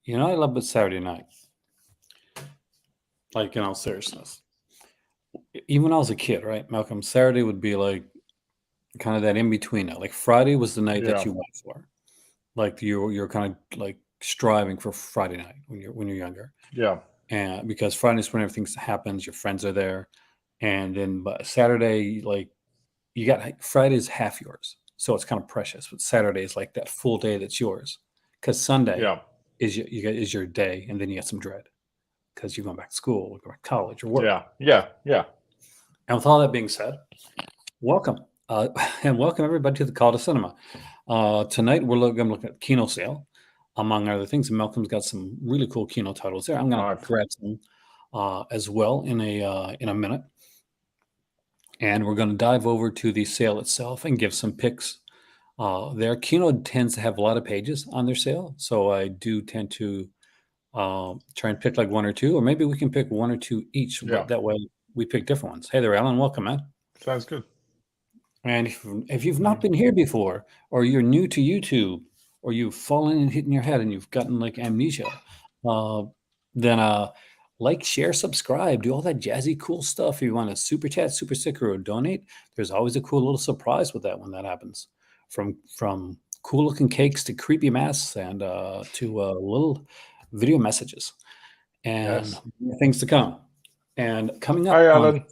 I love it Saturday night. Like, in all seriousness. Even when I was a kid, right, Malcolm, Saturday would be like kind of that in between now. Like Friday was the night that Yeah, you went for. Like you're kind of like striving for Friday night when you're younger. yeah, And because Friday's when everything happens, your friends are there. And then but Saturday, like you got Friday's half yours. So it's kind of precious. But Saturday is like that full day that's yours. Because Sunday yeah, is your day, and then you get some dread because you're going back to school, or going to college, or work. yeah, yeah, yeah. And with all that being said, welcome. And welcome everybody to the Call to Cinema. Tonight we're going to look at Kino sale, among other things. And Malcolm's got some really cool Kino titles there. I'm going to I've grab some as well in a minute, and we're going to dive over to the sale itself and give some picks. There, Kino tends to have a lot of pages on their sale, so I do tend to try and pick like one or two, or maybe we can pick one or two each, yeah. but that way we pick different ones. Hey there, Alan. Welcome, man. Sounds good. And if you've not been here before, or you're new to YouTube, or you've fallen and hit in your head and you've gotten like amnesia, uh, then like, share, subscribe, do all that jazzy, cool stuff. If you want to super chat, super sticker, or donate, there's always a cool little surprise with that when that happens. From cool looking cakes to creepy masks and to little video messages and Yes. more things to come. And coming Hey, up Alan.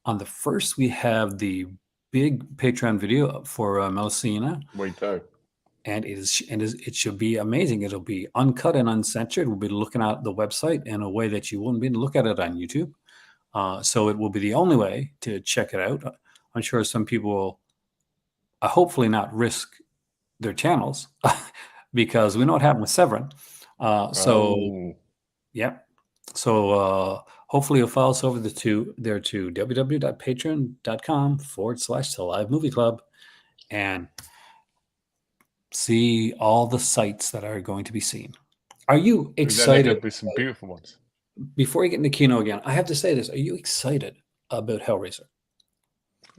on the first, we have the big Patreon video for Melusine, We do. and it should be amazing. It'll be uncut and uncensored. We'll be looking at the website in a way that you wouldn't be able to look at it on YouTube. So it will be the only way to check it out. I'm sure some people will hopefully not risk their channels because we know what happened with Severin. So Oh, yeah. So hopefully you'll follow us over there to www.patreon.com/the live movie club and see all the sites that are going to be seen. Are you then there excited? could be some beautiful ones. Before you get into Kino again, I have to say this. Are you excited about Hellraiser?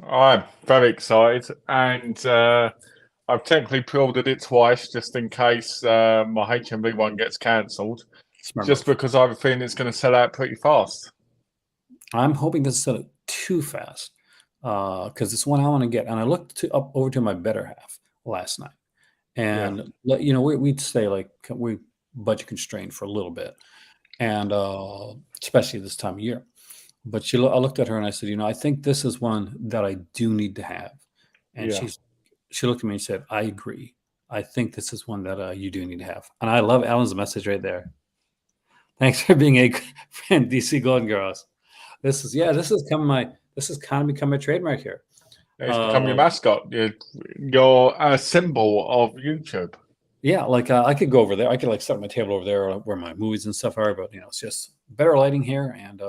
I'm very excited, and I've technically pre-ordered it twice just in case my HMV one gets cancelled, Smart just move. because I have a feeling it's going to sell out pretty fast. I'm hoping this isn't too fast because it's one I want to get. And I looked up over to my better half last night. Yeah, And we'd stay like we budget constrained for a little bit, and especially this time of year. But I looked at her and I said, I think this is one that I do need to have. And yeah. she looked at me and said, I agree. I think this is one that you do need to have. And I love Alan's message right there. Thanks for being a friend, DC Golden Girls. This is kind of become my trademark here. It's become your Uh, mascot. You're a symbol of YouTube. Yeah, like I could go over there. I could like set my table over there where my movies and stuff are, but it's just better lighting here and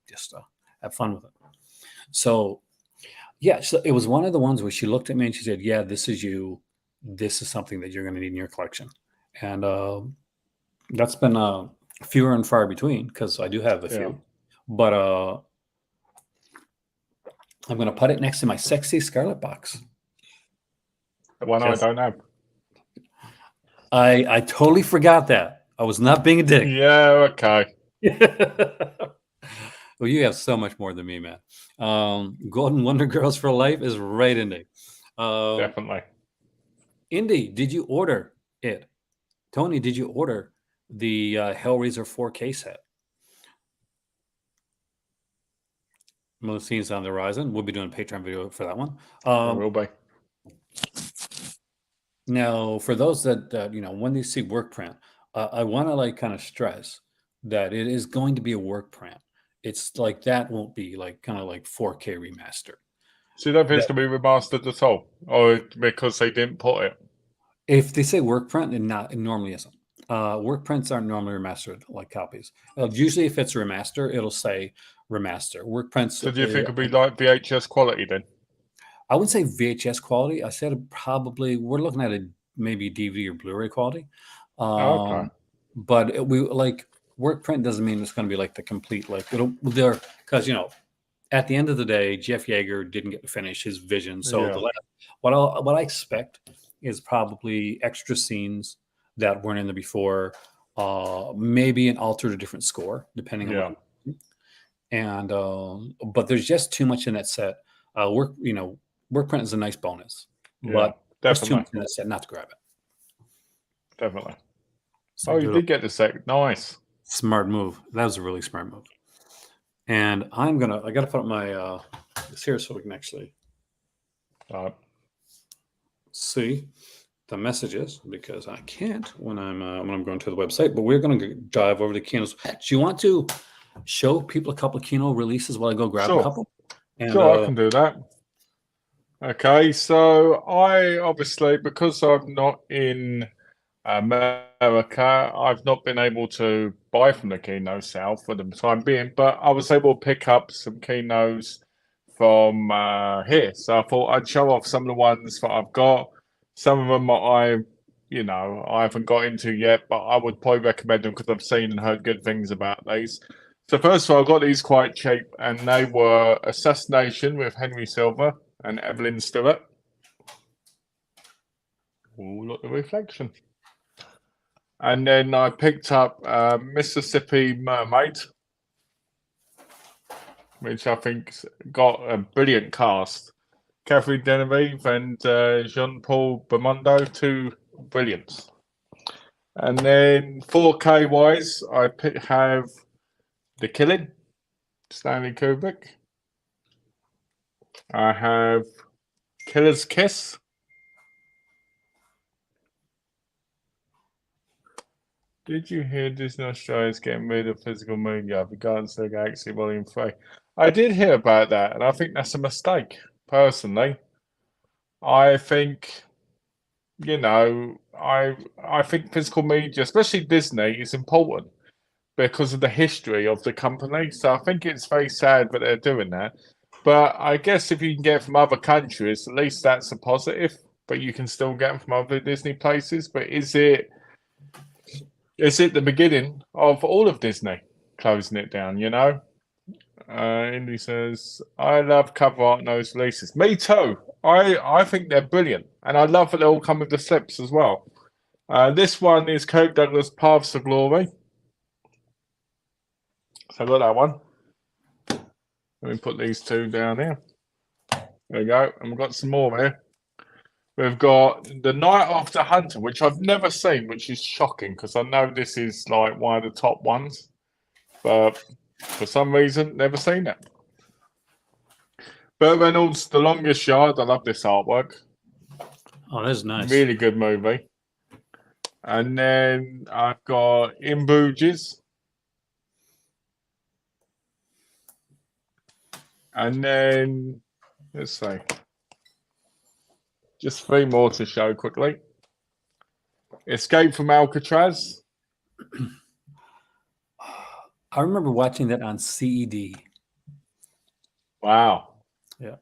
just have fun with it. So yeah, so it was one of the ones where she looked at me and she said, "Yeah, this is you. This is something that you're going to need in your collection." And that's been fewer and far between because I do have a Yeah. few, but I'm going to put it next to my sexy Scarlet box. The one I Just don't have. I totally forgot that. I was not being a dick. Yeah, okay. Well, you have so much more than me, man. Golden Wonder Girls for Life is right, Indy. Definitely. Indy, did you order it? Tony, did you order the Hellraiser 4K set? Melusine's on the horizon. We'll be doing a Patreon video for that one. There will be. Now, for those that when they see work print, I want to like kind of stress that it is going to be a work print. It's like that won't be like kind of like 4K remaster. So you don't think it's That going to be remastered at all? Or because they didn't put it? if they say work print, it normally isn't. Work prints aren't normally remastered like copies. Usually, if it's a remaster, it'll say remaster. Work prints, So do you think it'll be like VHS quality then? I wouldn't say VHS quality. I said probably we're looking at a maybe DVD or Blu-ray quality. Oh, okay. But we like work print doesn't mean it's going to be like the complete like it'll there because at the end of the day, Jeff Yeager didn't get to finish his vision. So Yeah. what I expect is probably extra scenes that weren't in there before. Maybe an altered or different score, depending on what. Yeah. And but there's just too much in that set. Work print is a nice bonus, Yeah, but there's too definitely. much in that set not to grab it. Definitely. So Oh, you did get the set. Nice. smart move. That was a really smart move. And I gotta put up my this here so we can actually see the messages, because I can't when I'm going to the website. But we're gonna dive over to Kino's. Do you want to show people a couple of Kino releases while I go grab a couple? And, Sure, I can do that. Okay, so I obviously, because I'm not in America, I've not been able to buy from the Kino South for the time being, but I was able to pick up some Kinos from here. So I thought I'd show off some of the ones that I've got. Some of them I haven't got into yet, but I would probably recommend them because I've seen and heard good things about these. So first of all, I got these quite cheap, and they were Assassination with Henry Silva and Evelyn Stewart. Oh, look, the reflection. And then I picked up Mississippi Mermaid, which I think's got a brilliant cast. Catherine Deneuve and Jean-Paul Belmondo, two brilliants. And then 4K wise, I have The Killing, Stanley Kubrick. I have Killer's Kiss. Did you hear Disney Australia is getting rid of physical media for Guardians of the Galaxy Volume 3? I did hear about that, and I think that's a mistake, personally. I think, I think physical media, especially Disney, is important because of the history of the company. So I think it's very sad that they're doing that. But I guess if you can get it from other countries, at least that's a positive. But you can still get them from other Disney places. But is it the beginning of all of Disney closing it down, Indy says, I love cover art in those releases. Me too. I think they're brilliant. And I love that they all come with the slips as well. This one is Kirk Douglas' Paths of Glory. So I got that one. Let me put these two down here. There we go. And we've got some more here. We've got The Night After Hunter, which I've never seen, which is shocking because I know this is like one of the top ones. But for some reason, never seen it. Burt Reynolds, The Longest Yard. I love this artwork. Oh, that's nice. Really good movie. And then I've got In Bruges. And then, let's see. Just three more to show quickly. Escape from Alcatraz. I remember watching that on CED. Wow. Yeah.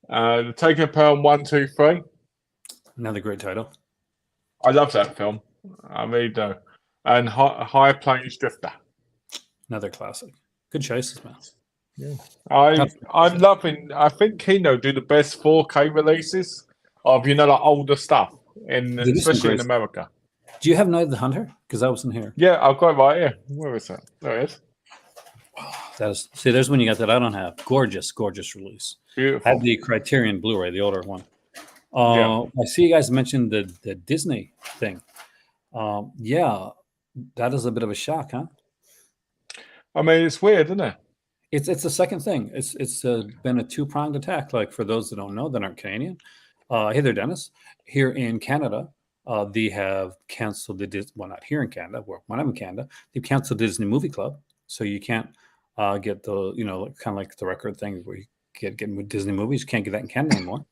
The Taking a Pelham 1, 2, 3. Another great title. I love that film. I really do. And High Plains Drifter. Another classic. Good choices, man. Yeah. I'm loving. I think Kino do the best 4K releases of like older stuff, especially in America. Do you have Night of the Hunter? Because that wasn't here. Yeah, I've got it right here. Where is that? There it is. There's one you got that I don't have. Gorgeous release. Beautiful. I have the Criterion Blu-ray, the older one. I see you guys mentioned the Disney thing. Yeah, that is a bit of a shock, huh? I mean, it's weird, isn't it? It's the second thing. It's been a two-pronged attack. Like, for those that don't know, that aren't Canadian. Hey there, Dennis. Here in Canada, they have canceled not here in Canada. When I'm in Canada, they've canceled Disney Movie Club, so you can't get the kind of like the record thing where you get with Disney movies. You can't get that in Canada anymore.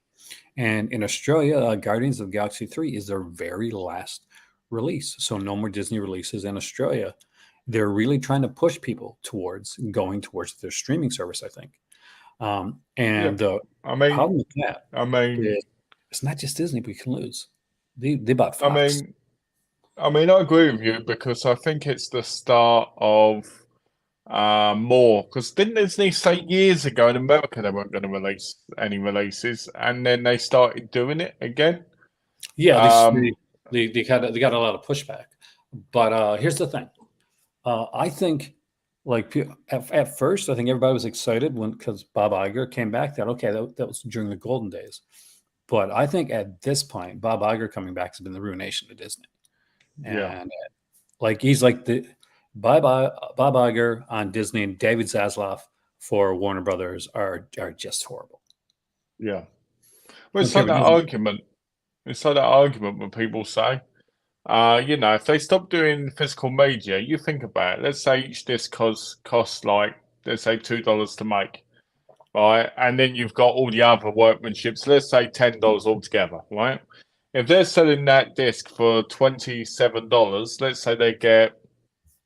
And in Australia, Guardians of the Galaxy 3 is their very last release, so no more Disney releases in Australia. They're really trying to push people towards going towards their streaming service, I think. The problem with that, it's not just Disney we can lose. They bought Fox. I agree with you because I think it's the start of more. Because didn't Disney say years ago in America they weren't going to release any releases, and then they started doing it again? Yeah, Um, they got a lot of pushback. But here's the thing. I think, like at first, I think everybody was excited when because Bob Iger came back. That okay, that was during the golden days. But I think at this point, Bob Iger coming back has been the ruination of Disney. yeah, And like he's like the bye Bob Iger on Disney and David Zaslav for Warner Brothers are just horrible. yeah. Well, I don't care what you think. It's like that argument when people say, if they stop doing physical media, you think about it. Let's say each disc costs like, let's say $2 to make, right? And then you've got all the other workmanships. Let's say $10 altogether, right? If they're selling that disc for $27, let's say they get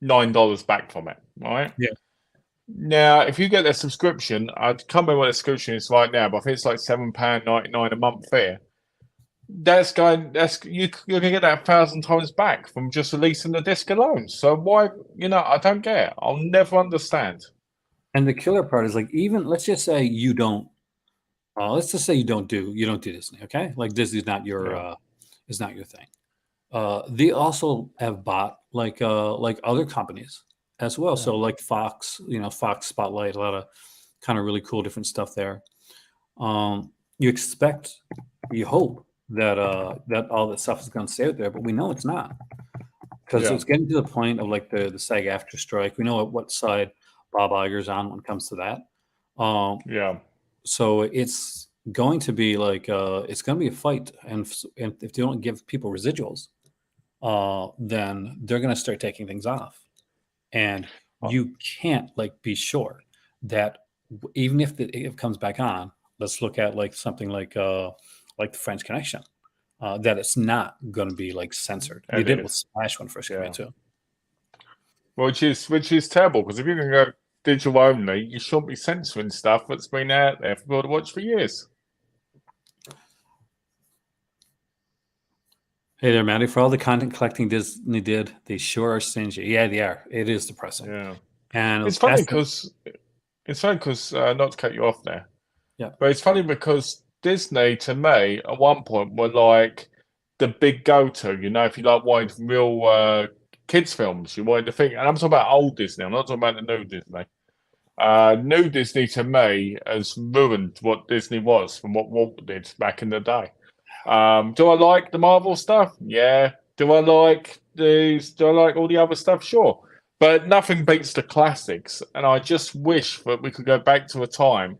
$9 back from it, right? Yeah. Now, if you get their subscription, I can't remember what the subscription is right now, but I think it's like £7.99 a month there. You're gonna get that 1,000 times back from just releasing the disc alone. So why, I don't get it. I'll never understand. And the killer part is like even let's just say you don't let's just say you don't do Disney, okay? Like Disney's not your Yeah, is not your thing. They also have bought like other companies as well. yeah, So like Fox, Fox Spotlight, a lot of kind of really cool different stuff there. You expect, you hope that all that stuff is going to stay out there, but we know it's not because yeah, it's getting to the point of like the SAG after strike. We know what side Bob Iger's on when it comes to that. Um, yeah. so it's going to be like it's going to be a fight, and if they don't give people residuals, then they're going to start taking things off, and Uh, you can't like be sure that even if it comes back on, let's look at like something like the French Connection, that it's not going to be like censored. They It did it with is. Smash when it first came out Yeah. too. Which is terrible because if you're gonna go digital only, you shouldn't be censoring stuff that's been out there for people to watch for years. Hey there, Maddie. For all the content collecting Disney did, they sure are stingy. Yeah, they are. It is depressing, Yeah. and It's funny that's because not to cut you off there, yeah. but it's funny because Disney to me at one point were like the big go-to. If you like wanted real kids films, you wanted to think, and I'm talking about old Disney. I'm not talking about the new Disney. New Disney to me has ruined what Disney was from what Walt did back in the day. Do I like the Marvel stuff? Yeah. Do I like these? Do I like all the other stuff? Sure. But nothing beats the classics. And I just wish that we could go back to a time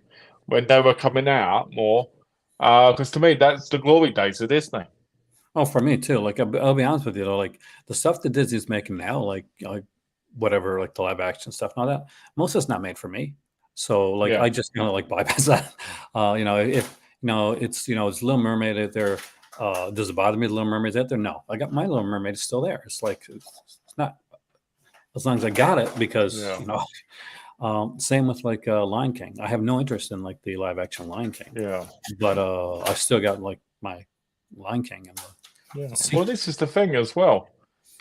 when they were coming out more. Because to me, that's the glory days of Disney. Oh, for me too. Like I'll be honest with you, though, like the stuff that Disney's making now, like whatever, like the live action stuff and all that, most of it's not made for me. So like Yeah. I just like bypass that. If it's Little Mermaid out there. Does it bother me the Little Mermaid's out there? No, I got my Little Mermaid is still there. It's not as long as I got it because Yeah. same with like Lion King. I have no interest in like the live action Lion King, Yeah. but I still got like my Lion King and Yeah. the Well, this is the thing as well.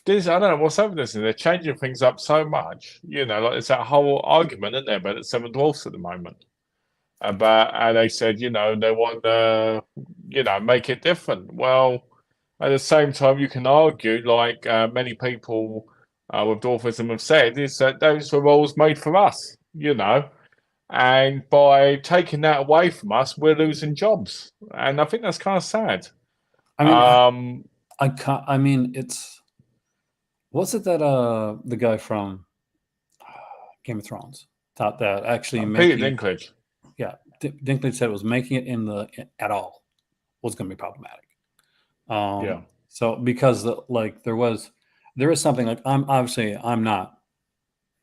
I don't know what's happening. They're changing things up so much. Like it's that whole argument, isn't there, about the Seven Dwarfs at the moment. About how they said, they want to, make it different. Well, at the same time, you can argue, like many people with dwarfism have said, is that those were roles made for us. And by taking that away from us, we're losing jobs. And I think that's kind of sad. I mean, Um, I can't. I mean, it's what's it that the guy from Game of Thrones thought that actually Peter making it, Dinklage. yeah, Dinklage said it was making it at all was going to be problematic. Yeah, So because like there is something like I'm not,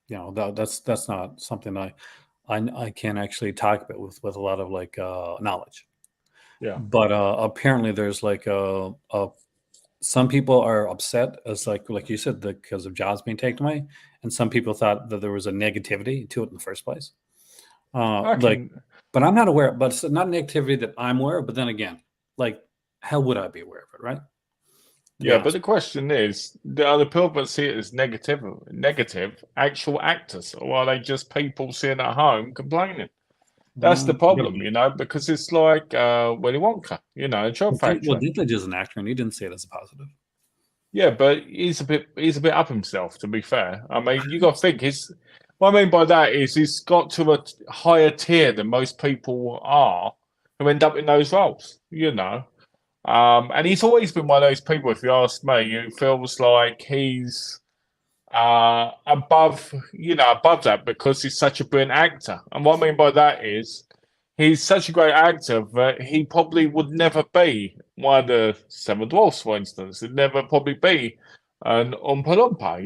that's not something I can actually talk about with a lot of like knowledge. yeah. But apparently there's like some people are upset as like you said because of jobs being taken away, and some people thought that there was a negativity to it in the first place. I Like, can. but I'm not aware. But it's not negativity that I'm aware of. But then again, like, how would I be aware of it, right? To be Yeah, but honest. the question is, are the people that see it as negative actual actors, or are they just people sitting at home complaining? That's the Yeah, problem, because it's like Willy Wonka, a chocolate well, factory. Dinklage is an actor, and he didn't say it as a positive. Yeah, but he's a bit up himself, to be fair. I mean, you got to think what I mean by that is he's got to a higher tier than most people are who end up in those roles. And he's always been one of those people, if you ask me, who feels like he's above that because he's such a brilliant actor. And what I mean by that is he's such a great actor that he probably would never be one of the Seven Dwarfs, for instance. He'd never probably be an Oompa Loompa,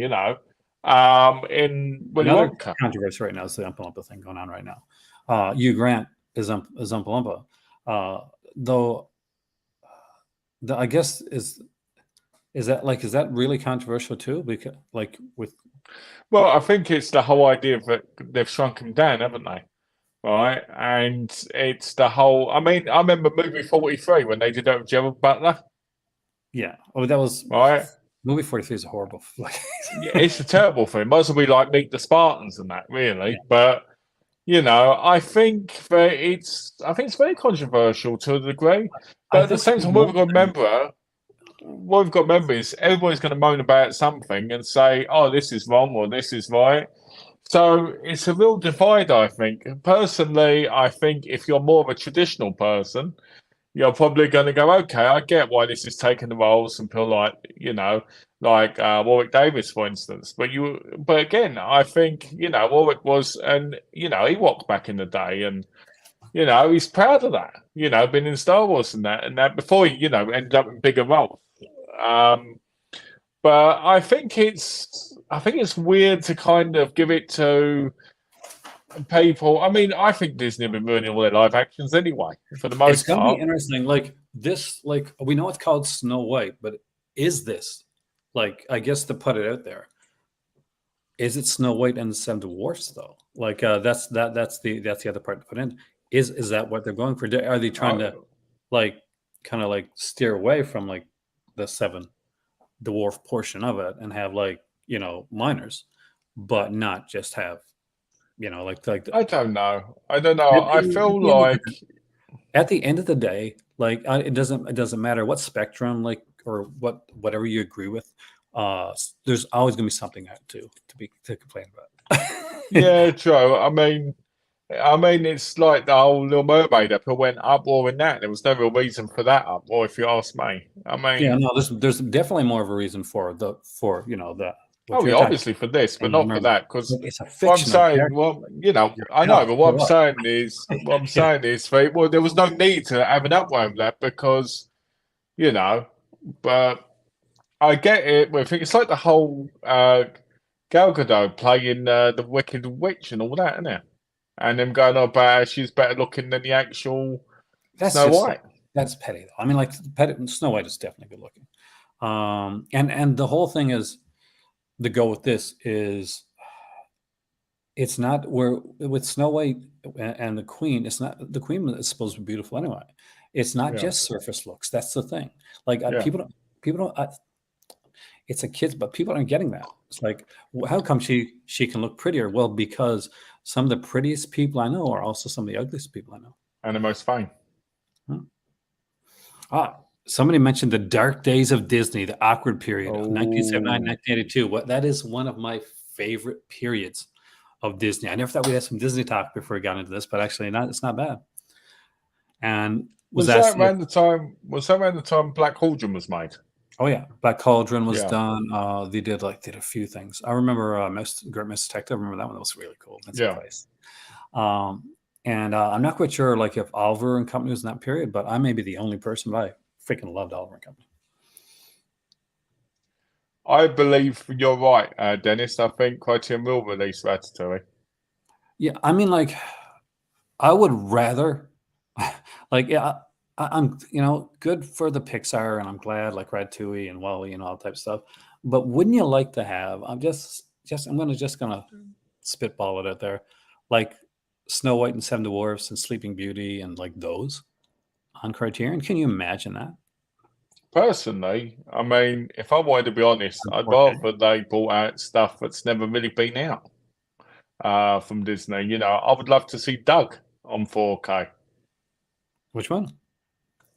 in Willy Another Wonka. controversy right now is the Oompa Loompa thing going on right now. Hugh Grant is Oompa Loompa, though. I guess is that really controversial too? Because Well, I think it's the whole idea that they've shrunk him down, haven't they? Right, and it's the whole. I mean, I remember movie 43 when they did that with Gerald Butler. yeah, that was right. Movie 43 is a horrible. Yeah, it's a terrible thing. Might as well be like Meet the Spartans and that, really. Yeah. But I think it's very controversial to a degree. But at the same time, what we've got to remember is everybody's going to moan about something and say, "Oh, this is wrong" or "This is right." So it's a real divide, I think. Personally, I think if you're more of a traditional person, you're probably going to go, okay, I get why this is taking the roles and feel like, Warwick Davis, for instance. But again, I think, Warwick was, and, he walked back in the day and, he's proud of that, been in Star Wars and that before he, ended up in bigger roles. But I think it's weird to kind of give it to people. I mean, I think Disney have been ruining all their live actions anyway, for the most part. It's going to be interesting. Like this, we know it's called Snow White, but is this, I guess to put it out there, is it Snow White and the Seven Dwarfs though? That's the other part to put in. Is that what they're going for? Are they trying to kind of steer away from the Seven Dwarf portion of it and have minors, but not just have I don't know. I feel like at the end of the day, it doesn't matter what spectrum or whatever you agree with. There's always going to be something to complain about. Yeah, true. I mean, it's like the whole Little Mermaid episode went uproar in that. There was no real reason for that uproar, if you ask me. I mean, yeah, no, there's definitely more of a reason for the. Oh, yeah, obviously for this, but not for that. Because what I'm saying, I know, but what I'm saying is, there was no need to have an uproar of that because, but I get it. I think it's like the whole Gal Gadot playing the Wicked Witch and all that, isn't it? And them going on about she's better looking than the actual Snow White. That's petty, though. I mean, Snow White is definitely good looking. And the whole thing is, the go with this is, it's not where with Snow White and the Queen. It's not the Queen is supposed to be beautiful anyway. It's not just surface looks. That's the thing. People don't. It's a kids, but people aren't getting that. It's how come she can look prettier? Well, because some of the prettiest people I know are also some of the ugliest people I know, and the most fine. Somebody mentioned the dark days of Disney, the awkward period of 1979, 1982. That is one of my favorite periods of Disney. I never thought we'd have some Disney talk before we got into this, but actually, it's not bad. And was that around the time? Was that around the time Black Cauldron was made? Oh yeah, Black Cauldron was done. They did a few things. I remember Great Miss Detective. I remember that one. That was really cool. That's a place. And I'm not quite sure if Oliver and Company was in that period, but I may be the only person, but I freaking loved Oliver and Company. I believe you're right, Dennis. I think Criterion will release Ratatouille. Yeah, I mean, I would rather, I'm good for the Pixar, and I'm glad Ratatouille and Wall-E and all that type of stuff. But wouldn't you like to have? I'm gonna spitball it out there, Snow White and Seven Dwarfs and Sleeping Beauty and those on Criterion. Can you imagine that? Personally, I mean, if I wanted to be honest, I'd rather they brought out stuff that's never really been out from Disney. I would love to see Doug on 4K. Which one?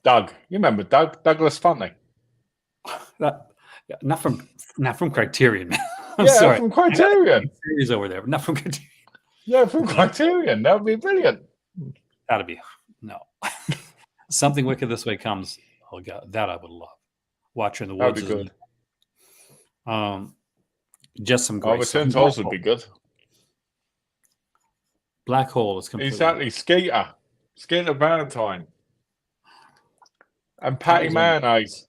Doug. You remember Doug? Douglas Funny. Not from Criterion, man. I'm Yeah, sorry. from Criterion. Series over there, but not from Criterion. Yeah, from Criterion. That would be brilliant. That'd be no. Something Wicked This Way Comes. Oh god, that I would love. Watcher in the That'd Woods be is good. Just some great Return stuff. to Oz would be good. Black Hole is completely Exactly. Skeeter Valentine, and Patty Mayonnaise.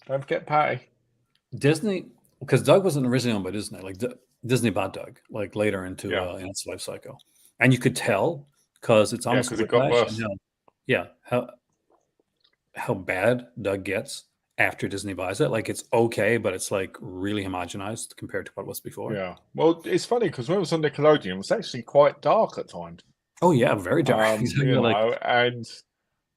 Don't forget Patty. Disney, because Doug wasn't originally owned by Disney. Like Disney bought Doug, like later into in its life cycle, and you could tell because it's almost because it got worse. How bad Doug gets after Disney buys it. Like it's okay, but it's like really homogenized compared to what it was before. Yeah. Well, it's funny because when it was on Nickelodeon, it was actually quite dark at times. Oh yeah, very dark. And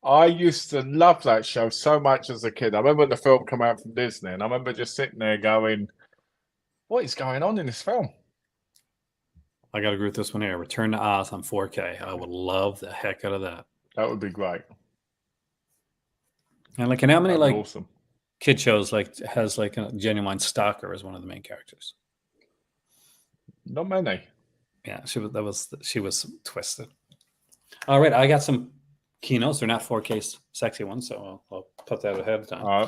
I used to love that show so much as a kid. I remember when the film came out from Disney, and I remember just sitting there going, "What is going on in this film?" I got to agree with this one here. Return to Oz on 4K. I would love the heck out of that. That would be great. And like, and how many awesome kid shows has like a genuine stalker as one of the main characters? Not many. Yeah, she was twisted. All right, I got some Kinos. They're not 4K sexy ones, so I'll put that ahead of time. All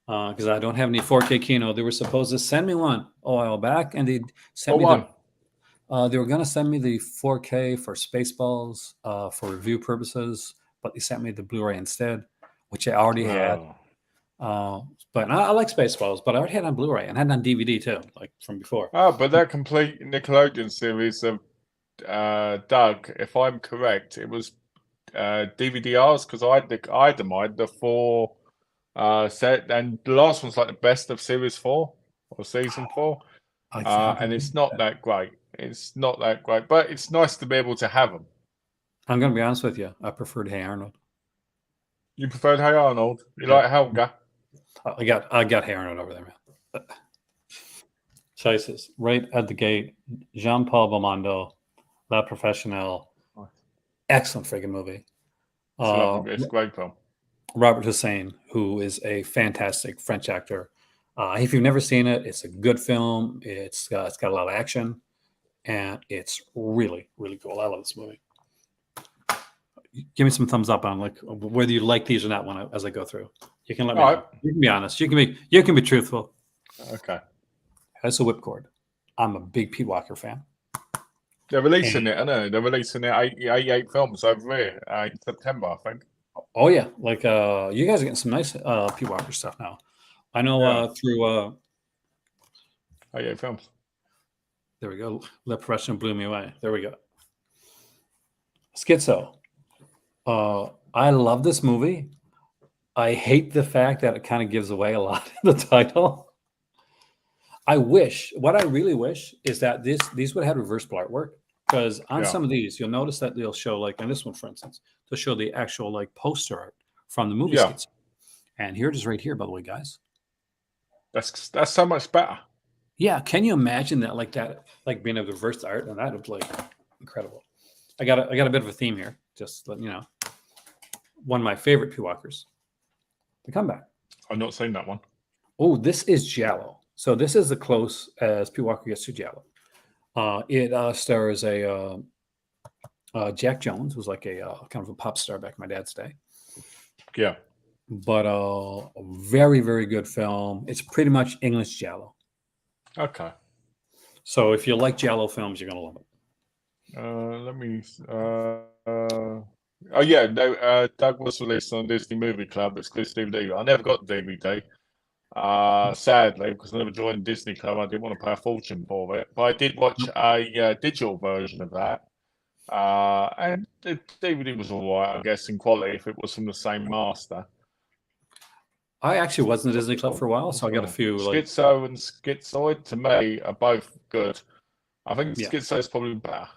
right. Because I don't have any 4K Kino. They were supposed to send me one a while back, and they sent me one. They were going to send me the 4K for Spaceballs for review purposes, but they sent me the Blu-ray instead, which I already had. But I like Spaceballs, but I already had it on Blu-ray and had it on DVD too, like from before. Oh, but that complete Nickelodeon series of Doug, if I'm correct, it was DVDRs because I had them. I had the 4 set, and the last one's like the best of series 4 or season 4. And it's not that great. It's not that great, but it's nice to be able to have them. I'm going to be honest with you. I preferred Hey Arnold. You preferred Hey Arnold? You like Helga? I got Hey Arnold over there, man. Choices right at the gate. Jean-Paul Belmondo, La Professionnelle. Excellent friggin' movie. It's a great film. Robert Hussein, who is a fantastic French actor. If you've never seen it, it's a good film. It's got a lot of action, and it's really, really cool. I love this movie. Give me some thumbs up on like whether you like these or not when as I go through. You can let me know. You can be honest. You can be truthful. Okay. That's a whipcord. I'm a big Pete Walker fan. They're releasing it, I know. They're releasing it 88 films over here in September, I think. Oh yeah, like you guys are getting some nice Pete Walker stuff now. I know through 88 films. There we go. Le Professional blew me away. There we go. Schizo. I love this movie. I hate the fact that it kind of gives away a lot in the title. What I really wish is that these would have reversible artwork, because on some of these, you'll notice that they'll show, like on this one, for instance, they'll show the actual like poster art from the movie Schizo. And here it is right here, by the way, guys. That's so much better. Yeah, can you imagine that, like being able to reverse the art? And that would be like incredible. I got a bit of a theme here. Just let you know, one of my favorite Pete Walkers, The Comeback. I've not seen that one. Oh, this is Giallo. So this is as close as Pete Walker gets to Giallo. It stars a Jack Jones, who's like a kind of a pop star back in my dad's day. Yeah. But a very, very good film. It's pretty much English Giallo. Okay. So if you like Giallo films, you're gonna love it. Let me. Oh yeah, no. Doug was released on Disney Movie Club exclusive DVD. I never got the DVD. Sadly, because I never joined Disney Club, I didn't want to pay a fortune for it. But I did watch a digital version of that, and the DVD was all right, I guess, in quality if it was from the same master. I actually was in the Disney Club for a while, so I got a few. Schizo and Schizoid to me are both good. I think Schizo is probably better.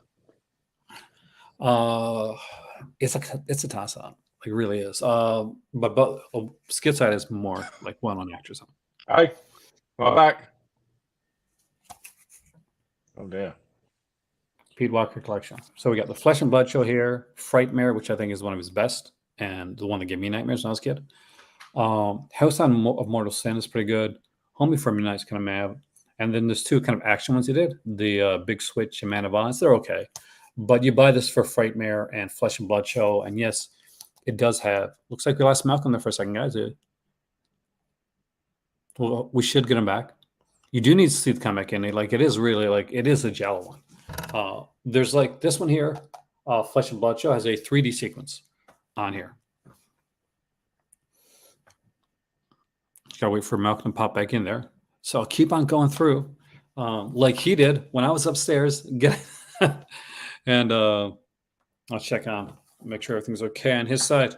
It's a toss up. Like, it really is. But Schizoid is more like well-known actors. Hey, right back. Oh dear. Pete Walker collection. So we got the Flesh and Blood show here, Frightmare, which I think is one of his best, and the one that gave me nightmares when I was a kid. House of Mortal Sin is pretty good. Home Before Midnight's kind of mad. And then there's two kind of action ones he did. The Big Switch and Man of Violence. They're okay. But you buy this for Frightmare and Flesh and Blood show. And yes, it does have. Looks like we lost Malcolm there for a second, guys. Well, we should get him back. You do need to see the comic in it. Like, it is really, like, it is a jello one. There's like this one here. Flesh and Blood show has a 3D sequence on here. Just gotta wait for Malcolm to pop back in there. So I'll keep on going through, like he did when I was upstairs. And I'll check on, make sure everything's okay on his side.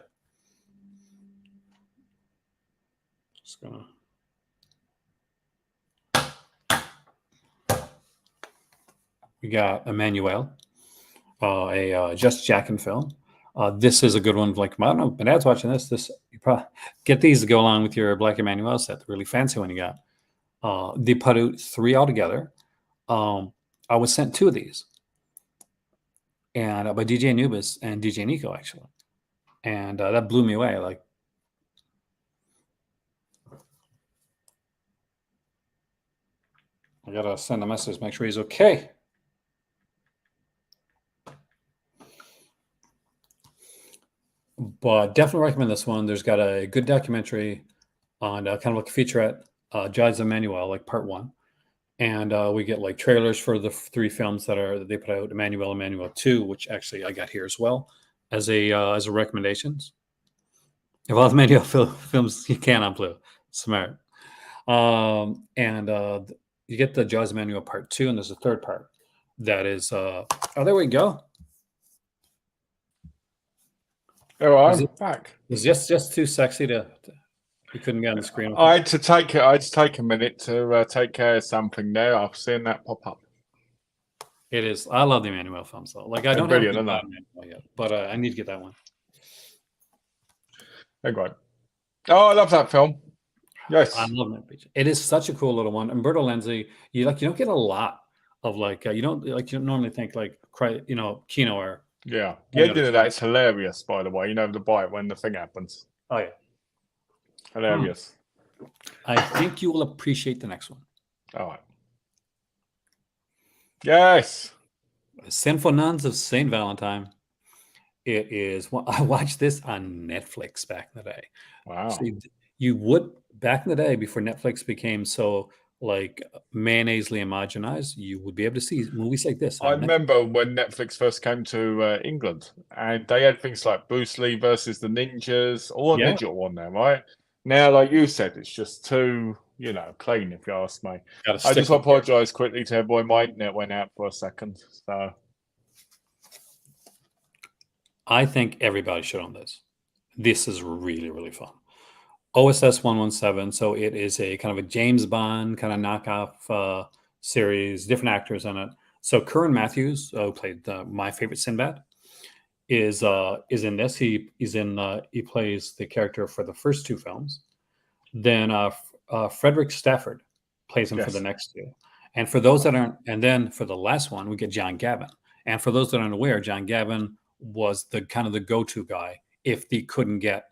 Just gonna. We got Emmanuel, a Just Jackin film. This is a good one. Like, I don't know, my dad's watching this. You probably get these to go along with your Black Emmanuel set, the really fancy one you got. They put out 3 altogether. I was sent 2 of these, and by DJ Anubis and DJ Nico, actually, and that blew me away. Like, I gotta send a message, make sure he's okay. But definitely recommend this one. There's got a good documentary on kind of like a featurette, Giles Emmanuel, like part 1. And we get like trailers for the 3 films that they put out, Emmanuel 2, which actually I got here as well as a recommendations. Of all the Emmanuel films you can on Blue. Smart. You get the Giles Emmanuel part 2, and there's a 3rd part that is oh, there we go. Oh, I'm back. It's just too sexy to you couldn't get on the screen. I had to take a minute to take care of something there. I've seen that pop up. It is. I love the Emmanuel films though. Like, I don't have Emmanuel yet, but I need to get that one. Oh, God. Oh, I love that film. Yes, I love that picture. It is such a cool little one. Umberto Lenzi, you don't get a lot of like you don't normally think like Kino or yeah. The ending of that is hilarious, by the way. You know, the bite when the thing happens. Oh yeah, hilarious. I think you will appreciate the next one. All right. Yes. Sinful Nuns of Saint Valentine. It is. I watched this on Netflix back in the day. Wow. So you would back in the day before Netflix became so like mayonnaise-ly homogenized, you would be able to see movies like this. I remember when Netflix first came to England, and they had things like Bruce Lee versus the Ninjas, all the ninja on there, right? Now, like you said, it's just too, clean, if you ask me. I just apologise quickly to everyone. My internet went out for a second, so. I think everybody should own this. This is really, really fun. OSS 117. So it is a kind of a James Bond kind of knockoff series, different actors in it. So Curran Matthews, who played my favorite Sinbad, is in this. He plays the character for the first 2 films. Then Frederick Stafford plays him for the next 2. And for those that aren't, and then for the last one, we get John Gavin. And for those that aren't aware, John Gavin was the kind of the go-to guy if they couldn't get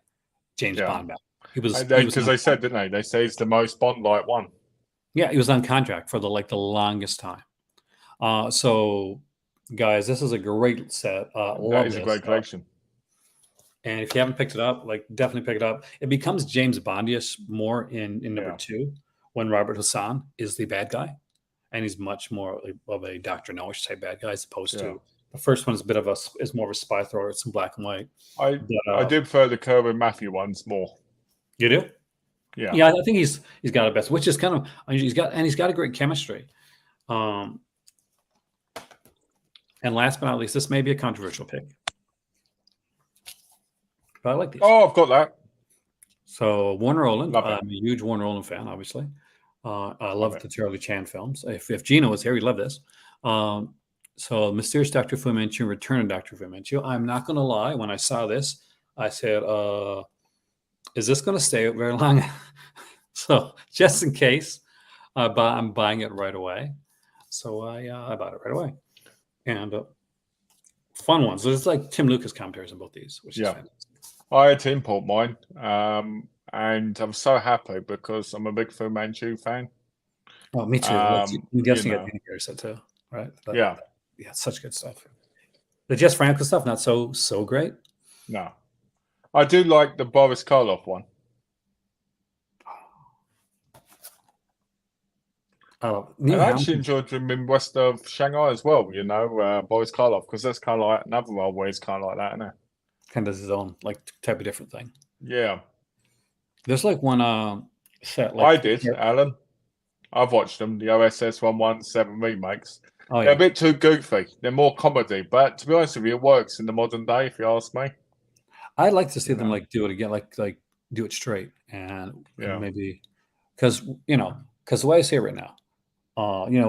James Bond back. He was because they said, didn't they? They say it's the most Bond-like one. Yeah, he was on contract for the longest time. So, guys, this is a great set. That is a great collection. And if you haven't picked it up, definitely pick it up. It becomes James Bondish more in number 2 when Robert Hassan is the bad guy, and he's much more of a Dr. No-ish type bad guy as opposed to the first one is more of a spy thriller. It's in black and white. I do prefer the Curran Matthew ones more. You do? Yeah. Yeah, I think he's got the best, which is kind of he's got a great chemistry. And last but not least, this may be a controversial pick, but I like these. Oh, I've got that. So Warner Roland, I'm a huge Warner Roland fan, obviously. I love the Charlie Chan films. If Gino was here, he'd love this. So Mysterious Dr. Fu Manchu, Return of Dr. Fu Manchu. I'm not going to lie. When I saw this, I said, is this going to stay very long? So just in case, I'm buying it right away. So I bought it right away. and fun ones. There's like Tim Lucas commentaries on both these, which is Yeah. fantastic. I had to import mine, and I'm so happy because I'm a big Fu Manchu fan. Oh, me too. I'm You guessing you got know, Vinny so too, right? yeah, Yeah, such good stuff. The Jess Franco stuff, not so great. no. I do like the Boris Karloff one. Neil I actually Hamilton. enjoyed him in West of Shanghai as well, you know, Boris Karloff, because that's kind of like another role where he's kind of like that, isn't it? Kind of does his own like type of different thing. Yeah. There's like one set like I did, Alan. I've watched them, the OSS 117 remakes. Oh They're yeah, a bit too goofy. They're more comedy, but to be honest with you, it works in the modern day, if you ask me. I'd like to see You them know? like do it again, like do it straight and Yeah. maybe because the way I see it right now,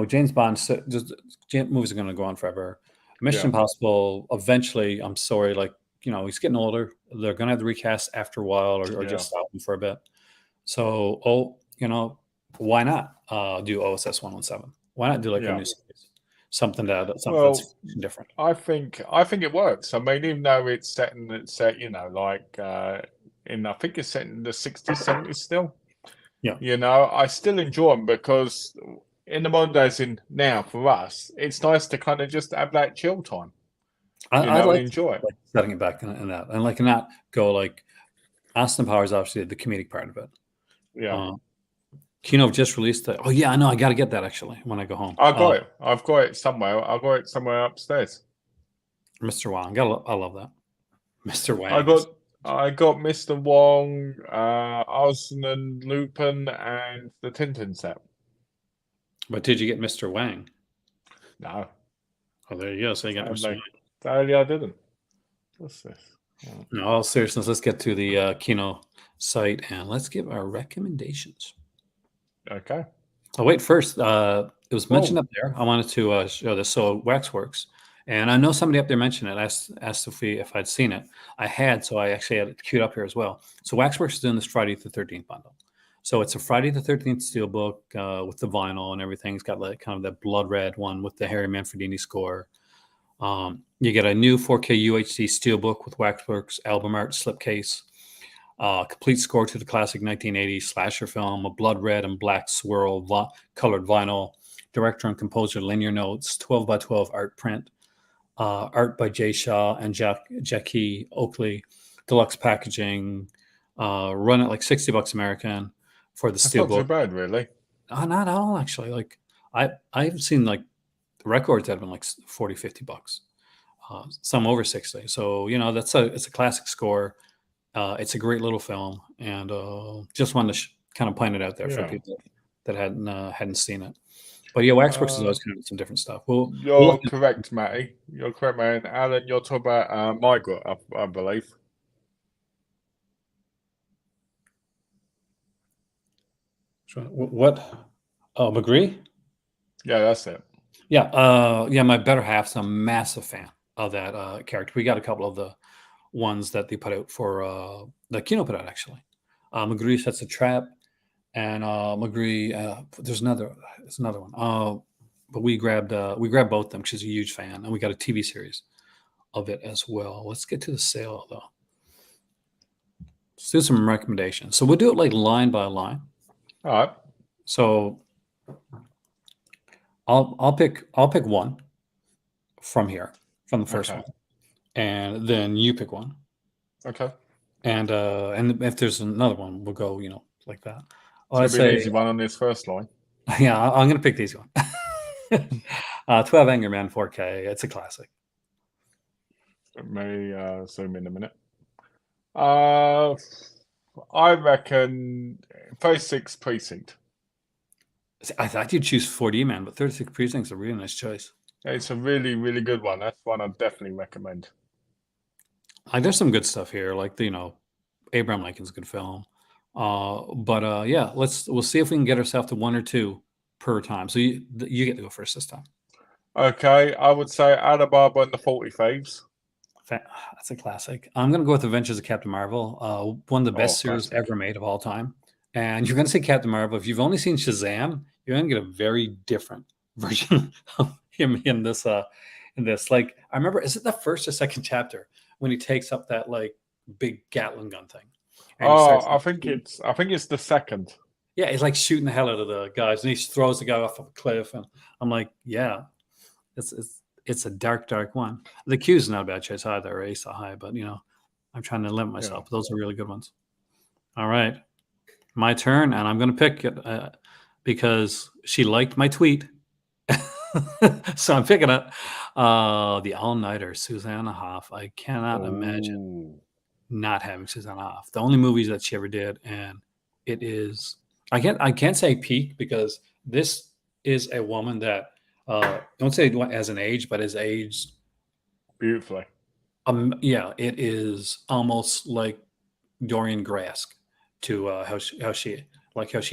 James Bond just movies are going to go on forever. Mission Yeah. Impossible, eventually, I'm sorry, like he's getting older. They're going to have to recast after a while, or Yeah. just stop him for a bit. So, why not do OSS 117? Why not do like a Yeah. new series, something that's different? I think it works. I mean, even though it's set, you know, like I think it's set in the 60s, 70s still. Yeah. You know, I still enjoy them because in the modern days, now for us, it's nice to kind of just have that chill time. I like enjoy it. Like setting it back in that, and like not go like Austin Powers, obviously the comedic part of it. Yeah. Kino just released that. Oh yeah, I know. I got to get that actually when I go home. I got it. I've got it somewhere. I've got it somewhere upstairs. Mr. Wang. I love that. Mr. Wang. I got Mr. Wong, Arsene Lupin, and the Tintin set. But did you get Mr. Wang? No. Oh, there you go. So you got Mr. Wang. Sadly, I didn't. What's this? Oh. No, all seriousness, let's get to the Kino site and let's give our recommendations. Okay. Oh, wait, first, it was mentioned up there. I wanted to show this. So Waxworks, and I know somebody up there mentioned it. Asked if I'd seen it. I had, so I actually had it queued up here as well. So Waxworks is doing this Friday the 13th bundle. So it's a Friday the 13th steelbook with the vinyl and everything. It's got like kind of that blood red one with the Harry Manfredini score. You get a new 4K UHD steelbook with Waxworks album art slipcase. Complete score to the classic 1980s slasher film, a blood red and black swirl colored vinyl, director and composer linear notes, 12 by 12 art print, art by Jay Shaw and Jackie Oakley, deluxe packaging, run at like $60 American for the steelbook. Not too bad, really. Not at all, actually. Like I've seen like the records that have been like $40-$50, some over 60. So it's a classic score. It's a great little film, and just wanted to kind of point it out there for people that hadn't seen it. But yeah, Waxworks is always kind of some different stuff. You're correct, Matty. You're correct, man. Alan, you're talking about Migrant, I believe. What? Oh, McGree? Yeah, that's it. Yeah, my better half's a massive fan of that character. We got a couple of the ones that they put out for the Kino put out actually. McGree sets a trap, and McGree. There's another one. But we grabbed both of them because she's a huge fan, and we got a TV series of it as well. Let's get to the sale though. Let's do some recommendations. So we'll do it like line by line. All right. So I'll pick one from here, from the first one. And then you pick one. Okay. And if there's another one, we'll go, like that. So it'll be an easy one on this first line. Yeah, I'm going to pick the easy one. 12 Angry Men 4K. It's a classic. Let me zoom in a minute. I reckon 36 Precinct. I thought you'd choose 4D Man, but 36 Precinct's a really nice choice. It's a really, really good one. That's one I'd definitely recommend. There's some good stuff here, like Abraham Lincoln's a good film. But yeah, we'll see if we can get ourselves to one or two per time. So you get to go first this time. Okay, I would say Alibaba and the 40 Thieves. That's a classic. I'm going to go with Adventures of Captain Marvel, one of the best series ever made of all time. And you're going to say Captain Marvel. If you've only seen Shazam, you're going to get a very different version of him in this in this. Like, I remember, is it the first or second chapter when he takes up that like big Gatling gun thing, and he Oh, starts. I think it's the second. Yeah, he's like shooting the hell out of the guys, and he throws the guy off of a cliff, and I'm like, yeah, it's a dark one. The Q's not a bad choice either, or Ace High, but I'm trying to limit myself. Yeah. Those are really good ones. All right, my turn, and I'm going to pick it because she liked my tweet. So I'm picking it. The All-Nighter, Susanna Hoff. I cannot imagine Ooh. not having Susanna Hoff. The only movies that she ever did, and it is. I can't say peak because this is a woman that don't say as an age, but has aged. Beautifully. Yeah, it is almost like Dorian Gray-esque to how she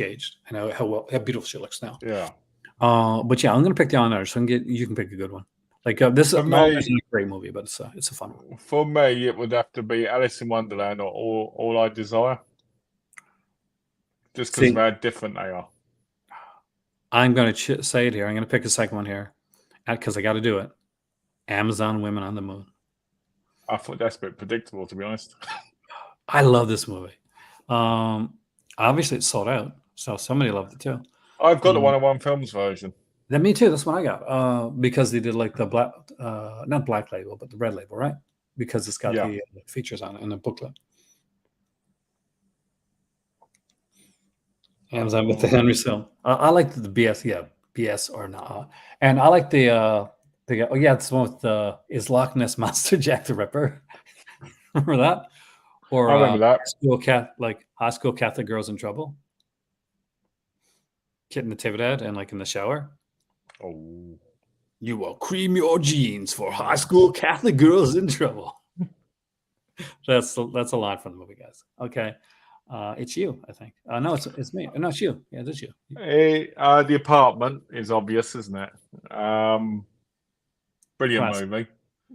aged and how beautiful she looks now. Yeah. But yeah, I'm gonna pick the All-Nighter, so you can pick a good one. Like this For is me, a great movie, but it's a fun one. For me, it would have to be Alice in Wonderland or All I Desire, just because of See, how different they are. I'm gonna say it here. I'm gonna pick a second one here because I got to do it. Amazon Women on the Moon. I thought that's a bit predictable, to be honest. I love this movie. Obviously, it's sold out, so somebody loved it too. I've got the 101 Films version. Then me too. That's what I got. Because they did like the black, not black label, but the red label, right? Because it's got the features on it in the booklet. Amazon with the Henry Sill. I like the BS, BS or not, and I like the it's one with the is Loch Ness Monster Jack the Ripper. Remember that? Or I remember that. high school Catholic girls in trouble. Kit Natividad and like in the shower. Oh, you will cream your jeans for high school Catholic girls in trouble. That's a line from the movie, guys. Okay, it's you, I think. No, it's me. No, it's you. Yeah, it's you. The Apartment is obvious, isn't it? Brilliant Classic. movie.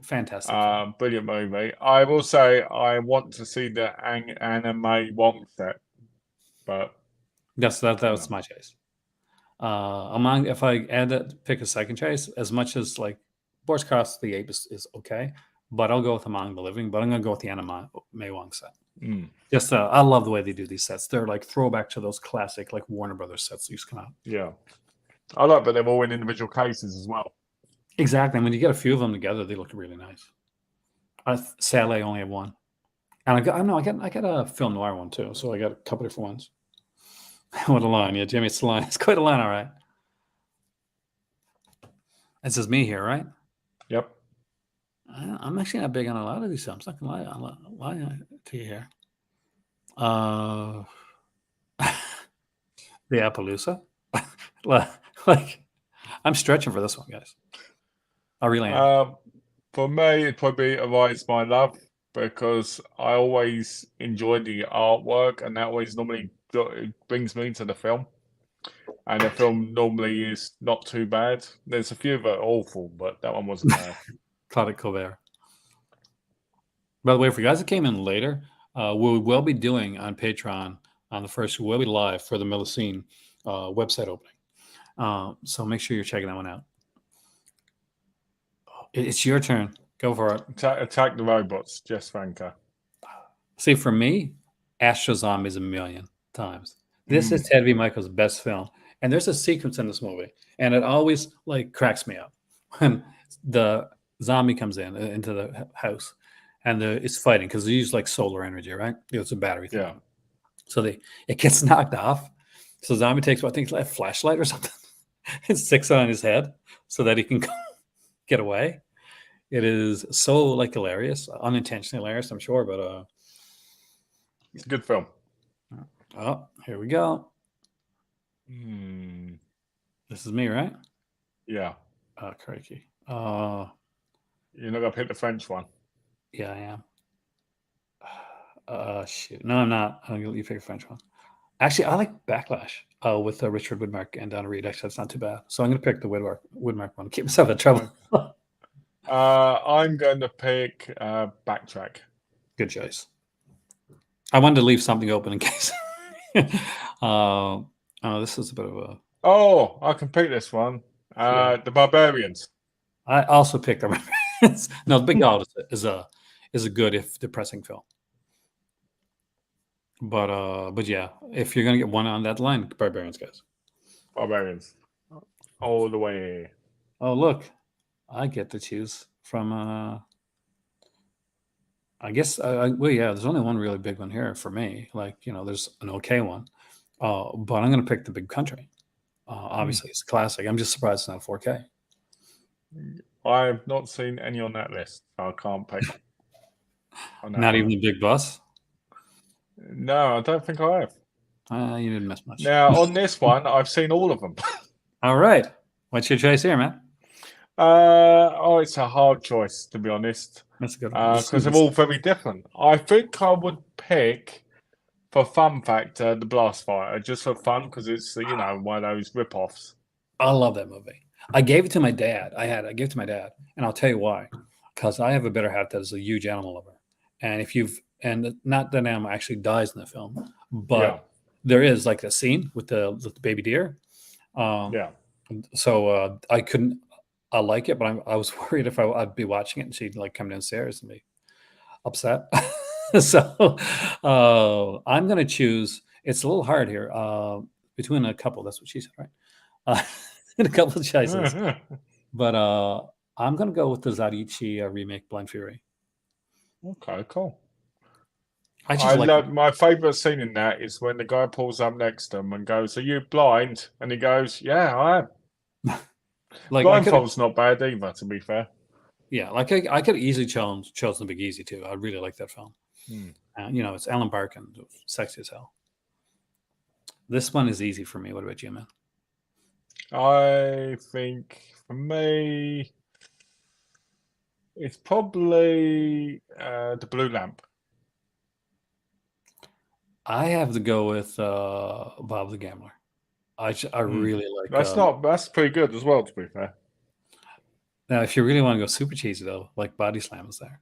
Fantastic. Brilliant movie. I will say I want to see the Anna May Wong set, but that was my choice. If I add that, pick a second choice, as much as like Boris Cross the Ape is okay, but I'll go with Among the Living. But I'm gonna go with the Anna May Wong set. Just I love the way they do these sets. They're like throwback to those classic like Warner Brothers sets that used to come out. Yeah, I like, but they're all in individual cases as well. Exactly. And when you get a few of them together, they look really nice. Sadly, I only have one, and I got a film noir one too. So I got a couple different ones. What a line. Yeah, Jimmy, it's a line. It's quite a line, all right. This is me here, right? Yep. I'm actually not big on a lot of these films. I'm not gonna lie to you here. The Appaloosa. Like, I'm stretching for this one, guys. I really am. For me, it'd probably be Arise My Love, because I always enjoy the artwork, and that always normally brings me to the film. And the film normally is not too bad. There's a few that are awful, but that one wasn't bad. Claude Colbert. By the way, for you guys that came in later, we will be doing on Patreon on the first, we'll be live for the Melusine website opening. So make sure you're checking that one out. It's your turn. Go for it. Attack the Robots, Jess Franco. See, for me, Astro Zombies a million times. This is Ted V. Michael's best film. And there's a sequence in this movie, and it always like cracks me up when the zombie comes into the house, and it's fighting because they use like solar energy, right? It's a battery thing. Yeah. So it gets knocked off. So zombie takes what I think it's like a flashlight or something and sticks it on his head so that he can get away. It is so like hilarious, unintentionally hilarious, I'm sure, but it's a good film. Oh, here we go. This is me, right? Yeah. Oh, crikey. You're not gonna pick the French one. Yeah, I am. Shoot. No, I'm not. I'm gonna let you pick a French one. Actually, I like Backlash with Richard Widmark and Donna Reed. Actually, that's not too bad. So I'm gonna pick the Widmark one. Keep myself in trouble. I'm going to pick Backtrack. Good choice. I wanted to leave something open in case. This is a bit of a. Oh, I can pick this one. The Barbarians. I also picked the no, The Big Dog is a good if depressing film. But yeah, if you're gonna get one on that line, Barbarians, guys. Barbarians. All the way. Oh look, I get to choose from. I guess. Well, yeah. There's only one really big one here for me. Like there's an okay one, but I'm gonna pick The Big Country. Obviously, it's a classic. I'm just surprised it's not 4K. I've not seen any on that list, so I can't pick on that Not one. even The Big Bus. No, I don't think I have. You didn't miss much. Now, on this one, I've seen all of them. All right. What's your choice here, man? It's a hard choice, to be honest, That's a good one. because they're all very different. I think I would pick, for fun factor, The Blast Fighter, just for fun, because it's, one of those rip-offs. I love that movie. I gave it to my dad. I gave it to my dad, and I'll tell you why. Because I have a better half that is a huge animal lover, and not that animal actually dies in the film, but there is like a scene with the baby deer. So I couldn't. I like it, but I was worried if I'd be watching it and she'd like come downstairs and be upset. So I'm gonna choose. It's a little hard here between a couple. That's what she said, right? A couple of choices, but I'm gonna go with the Zadichi remake, Blind Fury. Okay, cool. I love my favorite scene in that is when the guy pulls up next to him and goes, "Are you blind?" And he goes, "Yeah, I am." Blindfold's not bad either, to be fair. Yeah, like I could easily chosen Big Easy too. I really like that film. It's Alan Barkin, sexy as hell. This one is easy for me. What about you, man? I think for me, it's probably The Blue Lamp. I have to go with Bob the Gambler. I really like. That's pretty good as well, to be fair. Now, if you really want to go super cheesy though, like Body Slam is there.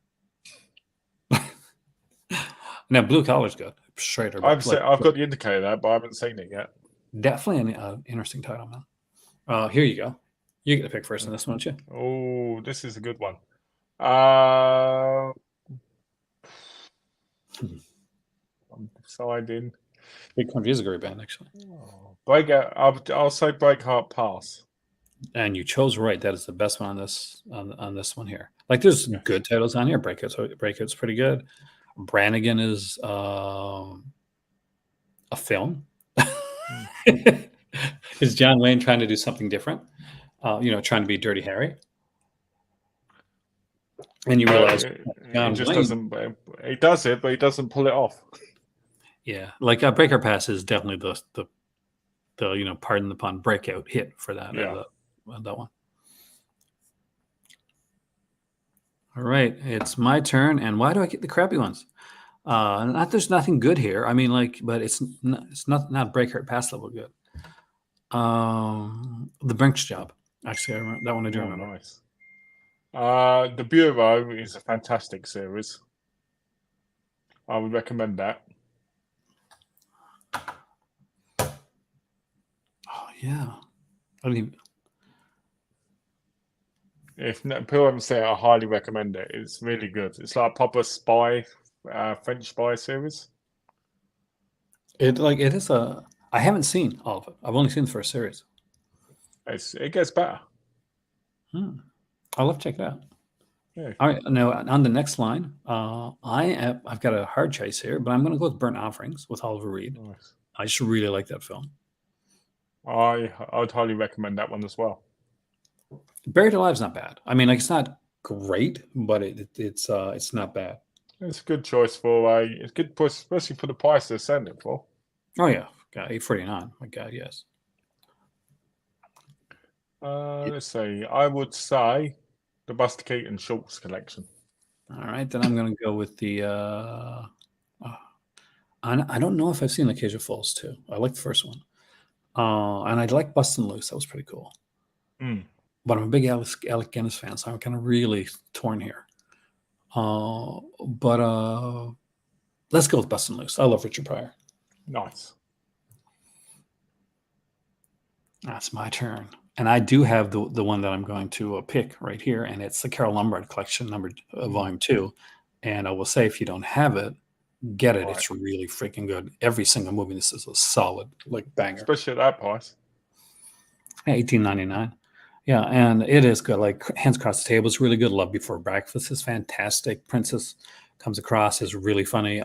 Now, Blue Collar's good. Straighter. I've got the indicator there, but I haven't seen it yet. Definitely an interesting title, man. Here you go. You get to pick first on this one, too. Oh, this is a good one. I'm deciding. Big Country is a great band, actually. I'll say Breakheart Pass. And you chose right. That is the best one on this one here. Like, there's good titles on here. Breakout's pretty good. Brannigan is a film. Is John Wayne trying to do something different? Trying to be Dirty Harry? And you realize he just doesn't. He does it, but he doesn't pull it off. Yeah, like Breaker Pass is definitely the pardon the pun, breakout hit for that. Yeah. That one. All right, it's my turn, and why do I get the crappy ones? There's nothing good here. I mean, but it's not Breaker Pass level good. The Brinks Job. Actually, I remember that one. I do remember. Nice. The Bureau is a fantastic series. I would recommend that. Oh yeah, I don't even. If people haven't seen it, I highly recommend it. It's really good. It's like a proper spy, French spy series. It is a. I haven't seen all of it. I've only seen the first series. It gets better. I'll love to check it out. Yeah. All right. Now on the next line, I've got a hard choice here, but I'm going to go with Burnt Offerings with Oliver Reed. Nice. I just really like that film. I would highly recommend that one as well. Buried Alive's not bad. I mean, it's not great, but it's not bad. It's a good choice it's good, especially for the price they're selling it for. Oh yeah, $8.49. My God, yes. Let's see. I would say the Buster Keaton Shorts collection. All right, then I'm going to go with the. I don't know if I've seen The Cage of Fools too. I like the first one, and I like Bustin' Loose. That was pretty cool. But I'm a big Alec Guinness fan, so I'm kind of really torn here. But let's go with Bustin' Loose. I love Richard Pryor. Nice. That's my turn. And I do have the one that I'm going to pick right here, and it's the Carol Lombard collection, volume 2. And I will say, if you don't have it, get it. Right. It's really freaking good. Every single movie, this is a solid like banger. Especially at that price. Yeah, $18.99. Yeah, and it is good. Like Hands Across the Table is really good. Love Before Breakfast is fantastic. Princess Comes Across is really funny.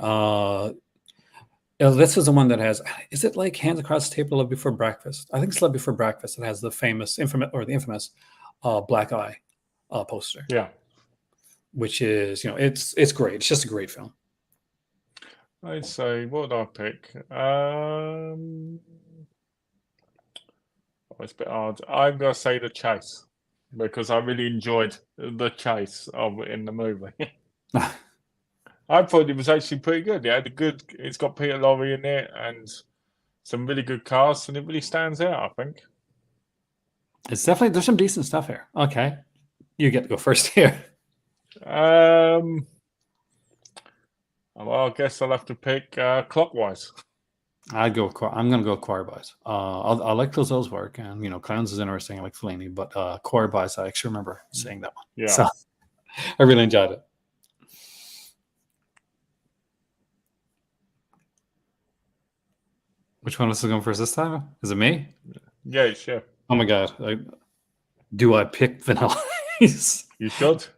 This is the one that has. Is it like Hands Across the Table, Love Before Breakfast? I think it's Love Before Breakfast. It has the infamous black eye poster. Yeah, which is it's great. It's just a great film. I'd say, what would I pick? It's a bit hard. I'm gonna say The Chase because I really enjoyed the chase of it in the movie. I thought it was actually pretty good. It's got Peter Lorre in it and some really good cast, and it really stands out, I think. It's definitely, there's some decent stuff here. Okay, you get to go first here. Well, I guess I'll have to pick clockwise. I'm going to go Quarterboys. I like those work, and Clowns is interesting. I like Fellini, but Quarterboys, I actually remember saying that one. Yeah. So I really enjoyed it. Which one was going first this time? Is it me? Yeah, sure. Oh my god! Do I pick Vanilla Ice? You should. Best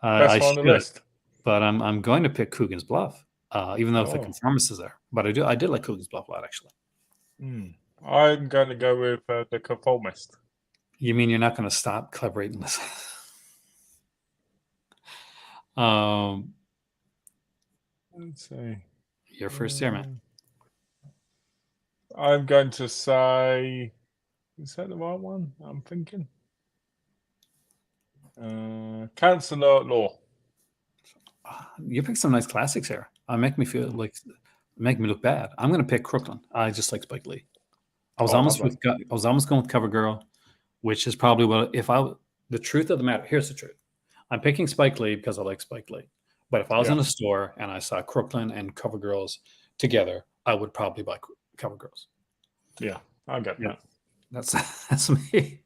I on the should, list. but I'm going to pick Coogan's Bluff, even though the Oh. conformance is there. But I did like Coogan's Bluff a lot, actually. I'm going to go with The Conformist. You mean you're not going to stop collaborating this? Let's see. Your first year, man. I'm going to say, is that the right one? I'm thinking. Counselor at Law. You picked some nice classics here. Make me feel like, make me look bad. I'm going to pick Crooklyn. I just like Spike Lee. I was almost going with CoverGirl, which is probably the truth of the matter. Here's the truth. I'm picking Spike Lee because I like Spike Lee. But if I was in a store and I saw Crooklyn and CoverGirls together, I would probably buy CoverGirls. Yeah, I get that. That's me.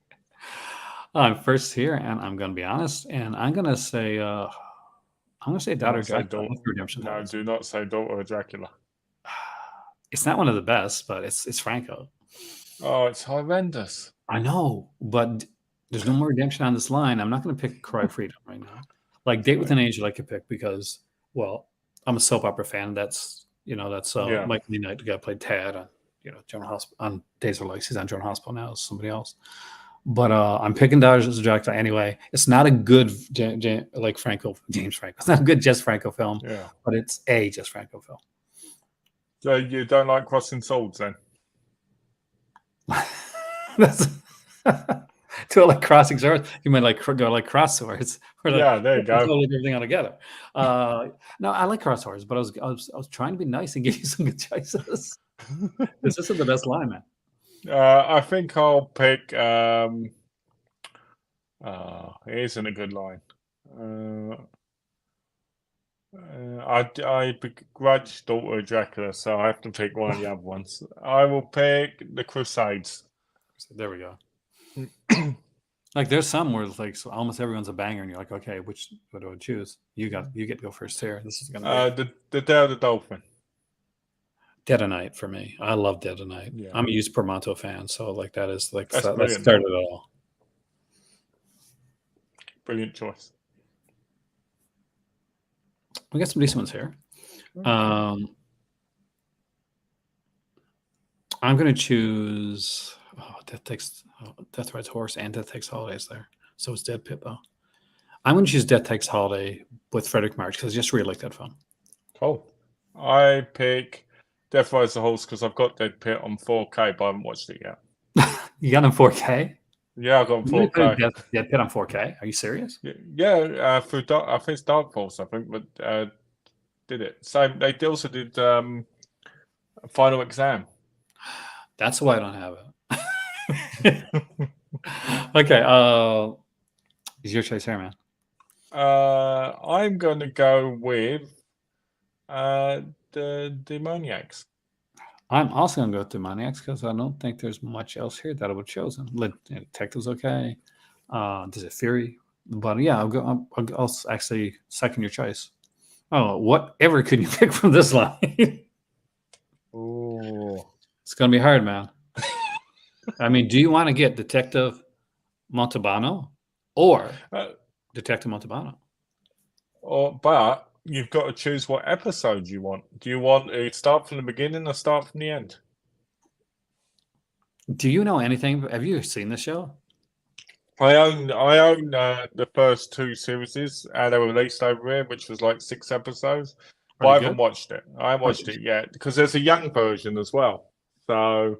I'm first here, and I'm going to be honest, and I'm going to say Daughter of Dracula. No, do not say Daughter of Dracula. It's not one of the best, but it's Franco. Oh, it's horrendous. I know, but there's no more redemption on this line. I'm not going to pick Cry of Freedom right now. Like Date with an Angel, I could pick because, well, I'm a soap opera fan. That's Michael Lee Knight, the guy who played Tad on General Hospital on Days of Life. He's on General Hospital now as somebody else. But I'm picking Daughters of Dracula anyway. It's not a good James Franco. It's not a good Jess Franco film, but it's a Jess Franco film. So you don't like Crossing Swords then? That's to like crossing swords. You might go like cross swords. There you go. Totally everything all together. No, I like cross swords, but I was trying to be nice and give you some good choices. This isn't the best line, man. I think I'll pick. It isn't a good line. I begrudge Daughter of Dracula, so I have to pick one of the other ones. I will pick The Crusades. There we go. Like there's some where like almost everyone's a banger, and you're like, okay, what do I choose? You get to go first here. This is gonna be the Day of the Dolphin. Dead of Night for me. I love Dead of Night. Yeah. I'm a used Permonto fan, so like that started it all. Brilliant choice. We got some decent ones here. I'm going to choose Death Rides Horse and Death Takes Holidays there. So it's Dead Pit, though. I'm going to choose Death Takes Holiday with Frederick March because I just really like that film. Cool. I pick Death Rides the Horse because I've got Dead Pit on 4K, but I haven't watched it yet. You got it on 4K? Yeah, I got on 4K. Dead Pit on 4K? Are you serious? Yeah, through I think it's Dark Force, I think, but did it. So they also did Final Exam. That's why I don't have it. Okay, is your choice here, man? I'm going to go with the Demoniacs. I'm also going to go with Demoniacs because I don't think there's much else here that I would have chosen. Detective's okay. Does it Fury? But yeah, I'll actually second your choice. Oh, whatever could you pick from this line? Ooh. It's going to be hard, man. I mean, do you want to get Detective Montalbano or Detective Montalbano? But you've got to choose what episode you want. Do you want to start from the beginning or start from the end? Do you know anything? Have you seen the show? I own the first two series they were released over here, which was like 6 episodes. But I haven't watched it. I haven't watched it yet because there's a young version as well. So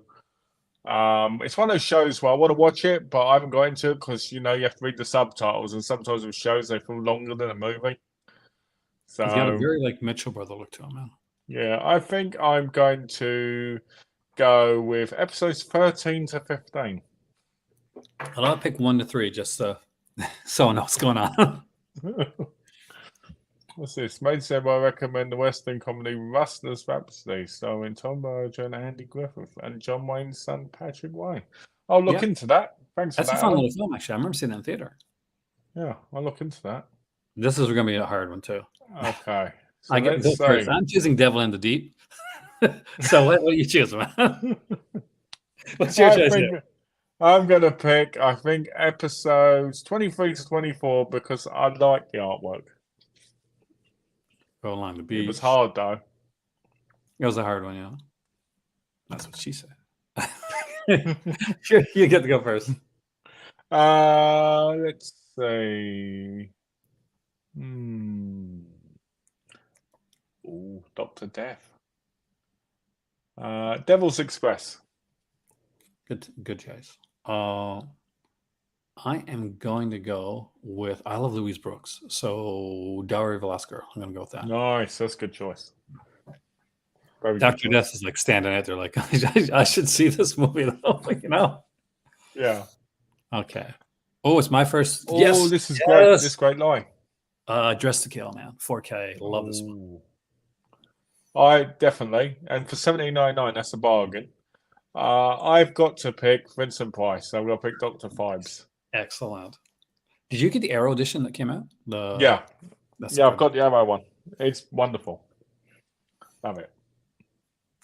it's one of those shows where I want to watch it, but I haven't got into it because you have to read the subtitles, and sometimes with shows they feel longer than a movie. So he's got a very like Mitchell brother look to him, man. Yeah, I think I'm going to go with episodes 13 to 15. I'll pick 1 to 3 just so I know what's going on. What's this? May2December, I recommend the Western comedy Rustler's Rhapsody, starring Tom Berger and Andy Griffith and John Wayne's son Patrick Wayne. I'll look into that. Thanks for that. That's a fun little film, actually. I remember seeing that in theater. Yeah, I'll look into that. This is going to be a hard one, too. Okay. So I get go first. I'm choosing Devil in the Deep. So what do you choose, man? What's your choice here? I'm going to pick, I think, episodes 23 to 24 because I like the artwork. Go along the beach. It was hard, though. It was a hard one, yeah. That's what she said. Sure, you get to go first. Let's see. Ooh, Dr. Death. Devil's Express. Good choice. I am going to go with I love Louise Brooks. So Dowry Velasco. I'm going to go with that. Nice. That's a good choice. Dr. Death is like standing out there like, I should see this movie though, Yeah. Okay. Oh, it's my first. Oh, yes. This is great. This is great line. Dress to Kill, man. 4K. Love this one. I definitely. And for $17.99, that's a bargain. I've got to pick Vincent Price. I'm going to pick Dr. Phibes. Excellent. Did you get the Arrow edition that came out? Yeah. I've got the Arrow one. It's wonderful. Love it.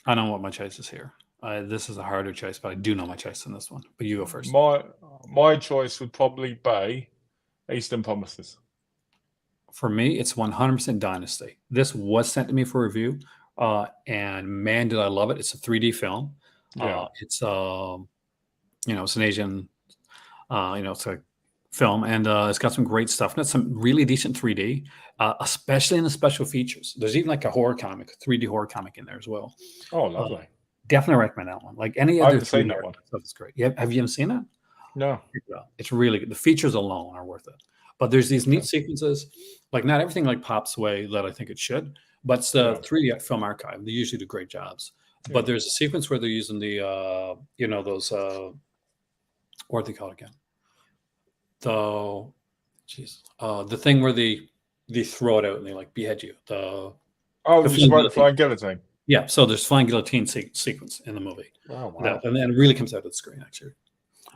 I know what my choice is here. This is a harder choice, but I do know my choice in this one. But you go first. My choice would probably be Eastern Promises. For me, it's 100% Dynasty. This was sent to me for review, and man, did I love it. It's a 3D film. Yeah. It's it's an Asian, it's a film, and it's got some great stuff. And it's some really decent 3D, especially in the special features. There's even like a horror comic, a 3D horror comic in there as well. Oh, lovely. Definitely recommend that one. Like any other 3D that one. Stuff is great. Have you ever seen it? No. It's really good. The features alone are worth it. But there's these neat sequences. Like not everything like pops the way that I think it should, but it's the 3D film archive. They usually do great jobs. Yeah. But there's a sequence where they're using the those what do they call it again? The thing where they throw it out and they like behead you. The flying guillotine. Yeah, so there's flying guillotine sequence in the movie. Oh, wow. And then it really comes out of the screen, actually.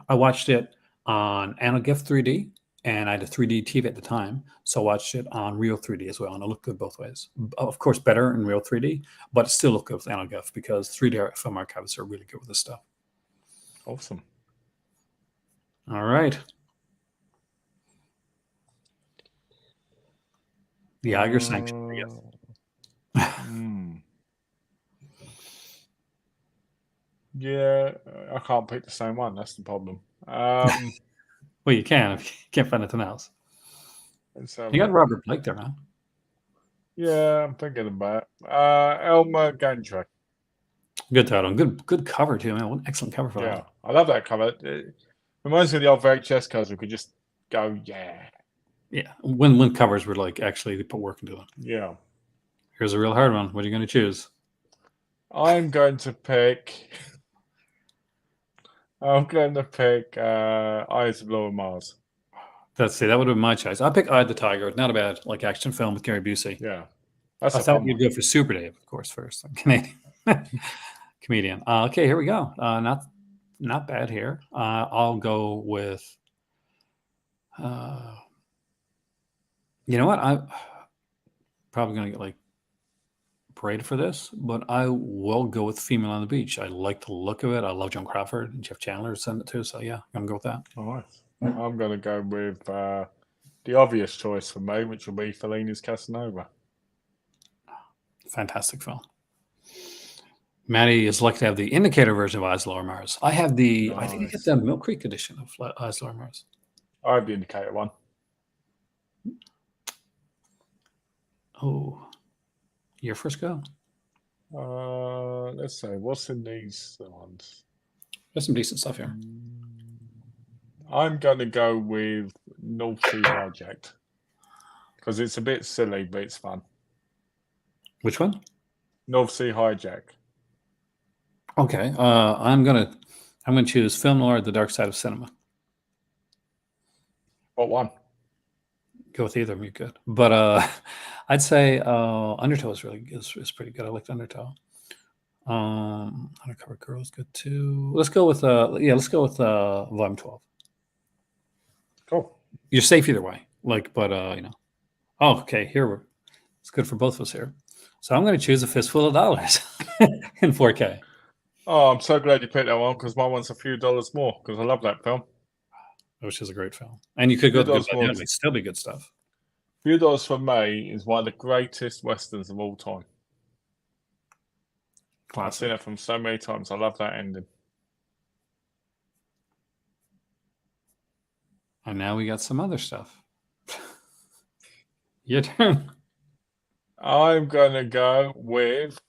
I watched it on Analgif 3D, and I had a 3D TV at the time, so I watched it on Real 3D as well, and it looked good both ways. Of course, better in Real 3D, but it still looked good with Analgif because 3D film archivists are really good with this stuff. Awesome. All right. The Iger Sanction, I guess. Yeah, I can't pick the same one. That's the problem. Well, you can if you can't find anything else. You got Robert Blake there, man. Yeah, I'm thinking about it. Elmer Gantry. Good title. Good cover, too, man. What an excellent cover for that. Yeah, I love that cover. It reminds me of the old VHS covers. We could just go, yeah. Yeah, when covers were like actually they put work into them. Yeah. Here's a real hard one. What are you going to choose? I'm going to pick Eyes of Lower Mars. Let's see. That would have been my choice. I pick Eye of the Tiger. Not a bad action film with Gary Busey. Yeah. I thought you'd go for Super Dave, of course, first. I'm Canadian. Comedian. Okay, here we go. Not bad here. I'll go with. You know what? I'm probably gonna get like paraded for this, but I will go with Female on the Beach. I like the look of it. I love Joan Crawford and Jeff Chandler sent it too. So yeah, I'm gonna go with that. All right. I'm going to go with the obvious choice for me, which will be Fellini's Casanova. Fantastic film. Maddie is lucky to have the indicator version of Eyes Lower Mars. I have the. I think I get the Mill Creek edition of Eyes Lower Mars. I have the indicator one. Oh, your first go. Let's see. What's in these ones? There's some decent stuff here. I'm going to go with North Sea Hijacked because it's a bit silly, but it's fun. Which one? North Sea Hijack. Okay. I'm gonna choose film noir: The Dark Side of Cinema. What one? Go with either of them, you could. But I'd say Undertow is really is pretty good. I liked Undertow. Undercover Girl is good too. Let's go with Volume 12. Cool. You're safe either way. But you know. Oh, okay. It's good for both of us here. So I'm going to choose A Fistful of Dollars in 4K. Oh, I'm so glad you picked that one because my one's a few dollars more because I love that film. Which is a great film. And you could go to $2 more. It'd still be good stuff. Few Dollars for Me is one of the greatest westerns of all time. Classic. I've seen it from so many times. I love that ending. And now we got some other stuff. Your turn. I'm going to go with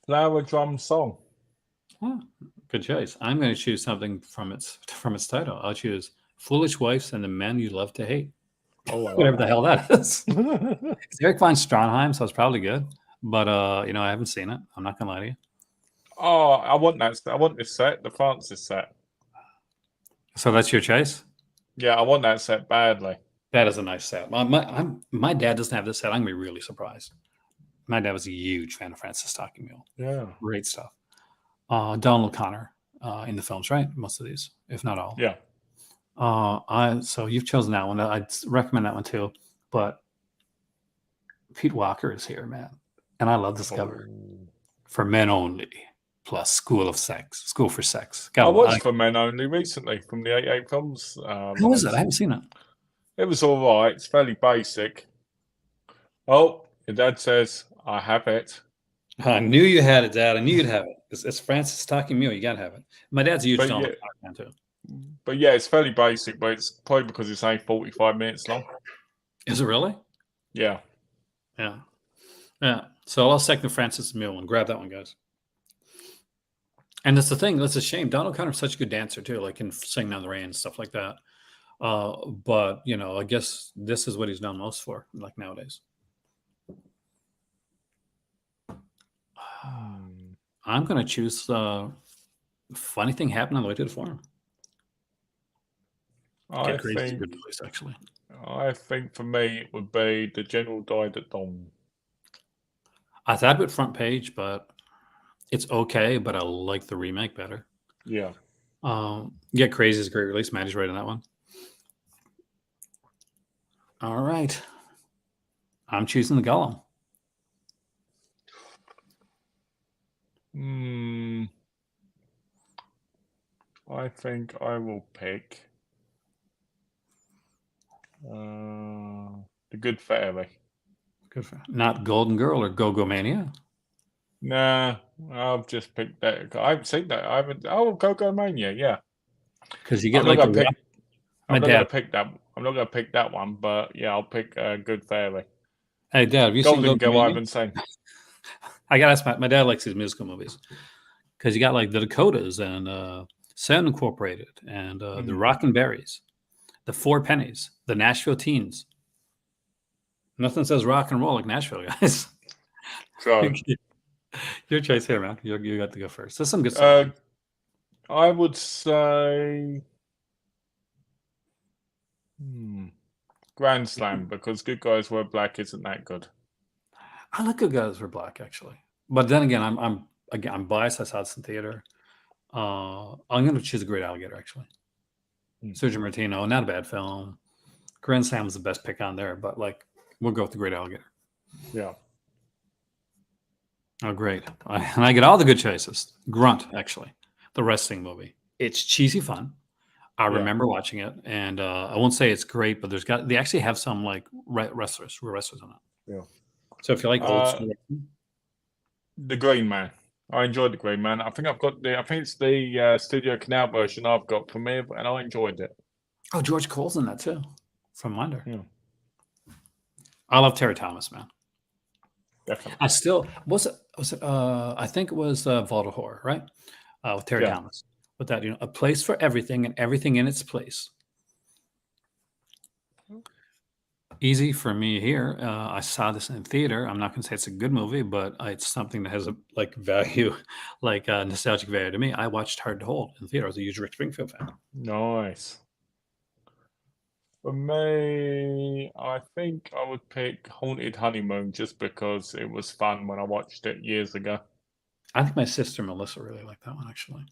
Flower Drum Song. Oh, good choice. I'm going to choose something from its title. I'll choose Foolish Wives and the Men You Love to Hate. Oh, whatever the hell that is. It's Eric von Stroheim, so it's probably good. But I haven't seen it. I'm not gonna lie to you. Oh, I want that. I want this set, the Francis set. So that's your choice? Yeah, I want that set badly. That is a nice set. My dad doesn't have this set. I'm gonna be really surprised. My dad was a huge fan of Francis Talking Mule. Yeah, great stuff. Donald O'Connor in the films, right? Most of these, if not all. Yeah. So you've chosen that one. I'd recommend that one too. But Pete Walker is here, man, and I love this cover. For Men Only, plus School for Sex. I watched For Men Only recently from the 88 films. How was it? I haven't seen it. It was all right. It's fairly basic. Oh, your dad says I have it. I knew you had it, Dad. I knew you'd have it. It's Francis Talking Mule. You gotta have it. My dad's a huge Donald O'Connor fan too. But yeah, it's fairly basic, but it's probably because it's only 45 minutes long. Is it really? Yeah. Yeah. Yeah. So I'll second Francis Mule and grab that one, guys. And that's the thing. That's a shame. Donald O'Connor's such a good dancer too, like in Singing on the Rain and stuff like that. But I guess this is what he's known most for, like nowadays. I'm gonna choose Funny Thing Happened on the Way to the Forum. I think for me it would be The General Died at Dawn. I thought about Front Page, but it's okay. But I like the remake better. Yeah. Get Crazy is a great release. Maddie's right on that one. All right. I'm choosing the Golem. I think I will pick The Good Fairy. Not Golden Girl or Go-Go Mania? Nah, I'll just pick that. I haven't seen that. I haven't. Oh, Go-Go Mania, yeah. Because you get I'm not gonna pick that. I'm not gonna pick that one, but yeah, I'll pick Good Fairy. Hey, Dad, have you Golden seen Girl? I haven't seen. I gotta ask my dad likes these musical movies because you got like the Dakotas and Sound Incorporated and the Rockin' Berries, the Four Pennies, the Nashville Teens. Nothing says rock and roll like Nashville, guys. So, your choice here, man. You got to go first. There's some good stuff. I would say Grand Slam because Good Guys Wear Black isn't that good. I like Good Guys Wear Black actually, but then again, I'm again, I'm biased. I saw this in theater. I'm going to choose A Great Alligator, actually. Sergio Martino, not a bad film. Grand Slam was the best pick on there, but like we'll go with The Great Alligator. Yeah. Oh, great. And I get all the good choices. Grunt, actually, the wrestling movie. It's cheesy fun. I remember watching it, and I won't say it's great, but they actually have some like wrestlers in it. Yeah. So if you like old school, The Green Man. I enjoyed The Green Man. I think it's the Studio Canal version I've got from here, and I enjoyed it. Oh, George Cole's in that too, from Wonder. Yeah. I love Terry Thomas, man. Definitely. I still was it. I think it was Vault of Horror, right? With Terry Thomas. With that, a place for everything and everything in its place. Easy for me here. I saw this in theater. I'm not going to say it's a good movie, but it's something that has a value, like nostalgic value to me. I watched Hard to Hold in theater. I was a huge Rick Springfield fan. Nice. For me, I think I would pick Haunted Honeymoon just because it was fun when I watched it years ago. I think my sister Melissa really liked that one, actually.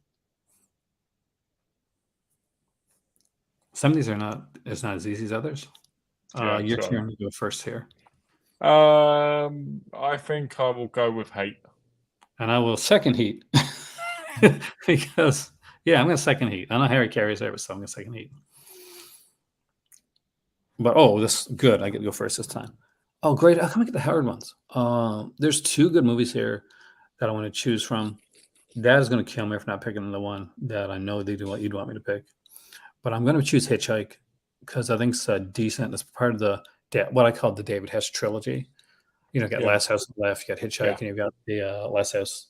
Some of these are not as easy as others. Your turn to go first here. I think I will go with Hate. And I will second Heat. Because, I'm going to second Heat. I know Harry Carey's there, so I'm going to second Heat. But, this is good. I get to go first this time. Oh, great. How come I get the Howard ones? There's two good movies here that I want to choose from. That is going to kill me for not picking the one that I know you'd want me to pick. But I'm going to choose Hitchhike because I think it's decent. It's part of what I call the David Hess trilogy. You got Last House on the Left, you got Hitchhike, and you've got the Last House.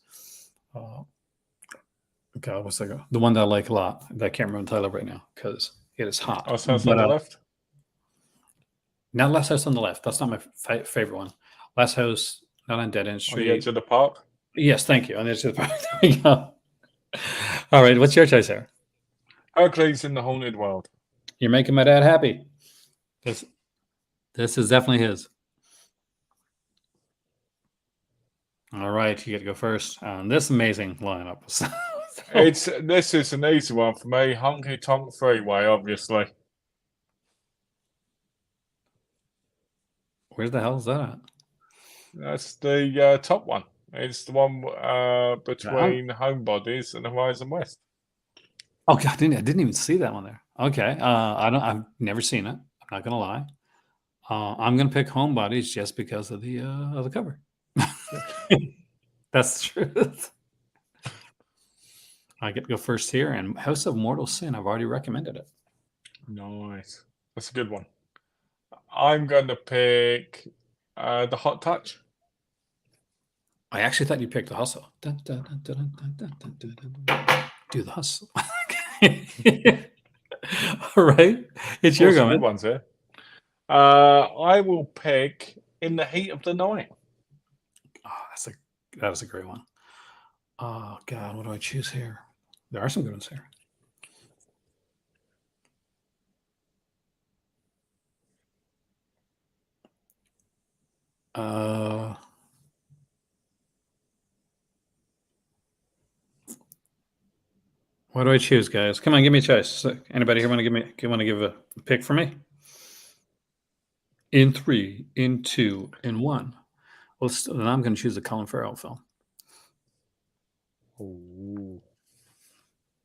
God, what's the one that I like a lot? I can't remember the title right now because it is hot. Last House on the Left? Not Last House on the Left. That's not my favorite one. Last House, not on Dead End Street. On the Edge of the Park? Yes, thank you. On the Edge of the Park. There we go. All right, what's your choice here? Hercules in the Haunted World. You're making my dad happy. This is definitely his. All right, you get to go first on this amazing lineup. This is an easy one for me. Honky Tonk Freeway, obviously. Where the hell is that at? That's the top one. It's the one between Homebodies and Horizon West. Oh God, I didn't even see that one there. Okay, I've never seen it. I'm not gonna lie. I'm gonna pick Homebodies just because of the cover. That's the truth. I get to go first here, and House of Mortal Sin. I've already recommended it. Nice. That's a good one. I'm going to pick The Hot Touch. I actually thought you picked The Hustle. Do The Hustle. All right. It's your go, man. Good ones here. I will pick In the Heat of the Night. Oh, that is a great one. Oh God, what do I choose here? There are some good ones here. What do I choose, guys? Come on, give me a choice. Anybody here want to give a pick for me? In 3, in 2, in 1. Well, then I'm going to choose the Colin Farrell film.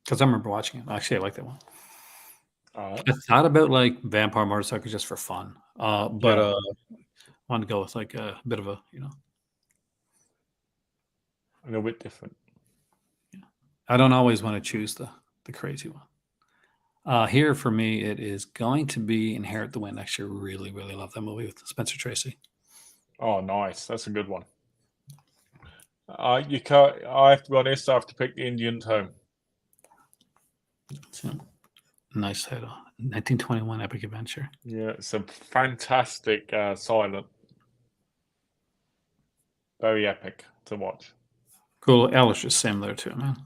Because I remember watching it. Actually, I like that one. I thought about like Vampire Motorcycle just for fun, but I wanted to go with like a bit of a a little bit different. Yeah. I don't always want to choose the crazy one. Here for me, it is going to be Inherit the Wind. Actually, really, really love that movie with Spencer Tracy. Oh, nice! That's a good one. You can't. I have to be honest. I have to pick The Indian Tomb. Nice title. 1921 epic adventure. Yeah, it's a fantastic silent. Very epic to watch. Cool. Alice is same there too, man.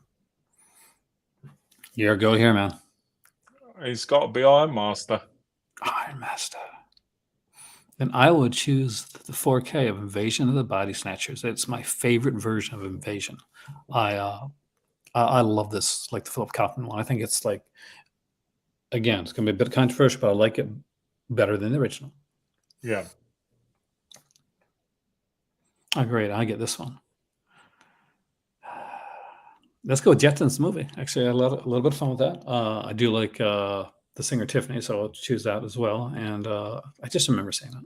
Yeah, go here, man. It's got to be Iron Master. Iron Master. Then I would choose the 4K of Invasion of the Body Snatchers. It's my favorite version of Invasion. I love this, like the Philip Kaufman one. I think it's like, again, it's going to be a bit controversial, but I like it better than the original. Yeah. Oh, great. I get this one. Let's go with Jetsons movie. Actually, I had a little bit of fun with that. I do like the singer Tiffany, so I'll choose that as well. And I just remember saying that.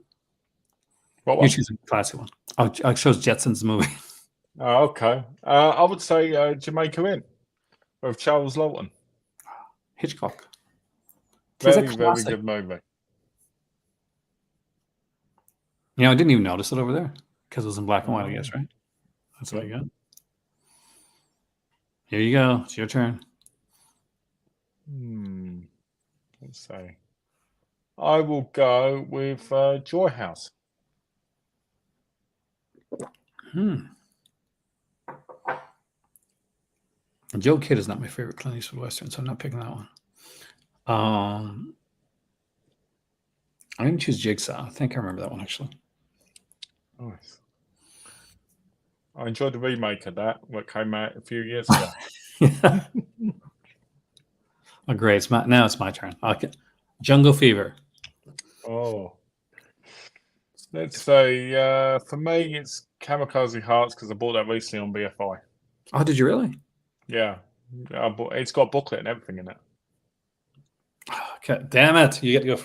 What You one? choose a classy one. I chose Jetsons movie. Oh, okay. I would say Jamaica Inn with Charles Lawton. Hitchcock. Tis a Very, very classic. good movie. I didn't even notice it over there because it was in black and white, I guess, right? That's what I got. Here you go. It's your turn. Let's see. I will go with Joy House. Joe Kidd is not my favorite Clint Eastwood Western, so I'm not picking that one. I'm going to choose Jigsaw. I think I remember that one, actually. Nice. I enjoyed the remake of that, what came out a few years ago. Oh, great. Now it's my turn. Okay. Jungle Fever. Oh. Let's say, for me, it's Kamikaze Hearts because I bought that recently on BFI. Oh, did you really? Yeah. It's got a booklet and everything in it. Okay. Damn it. You get to go.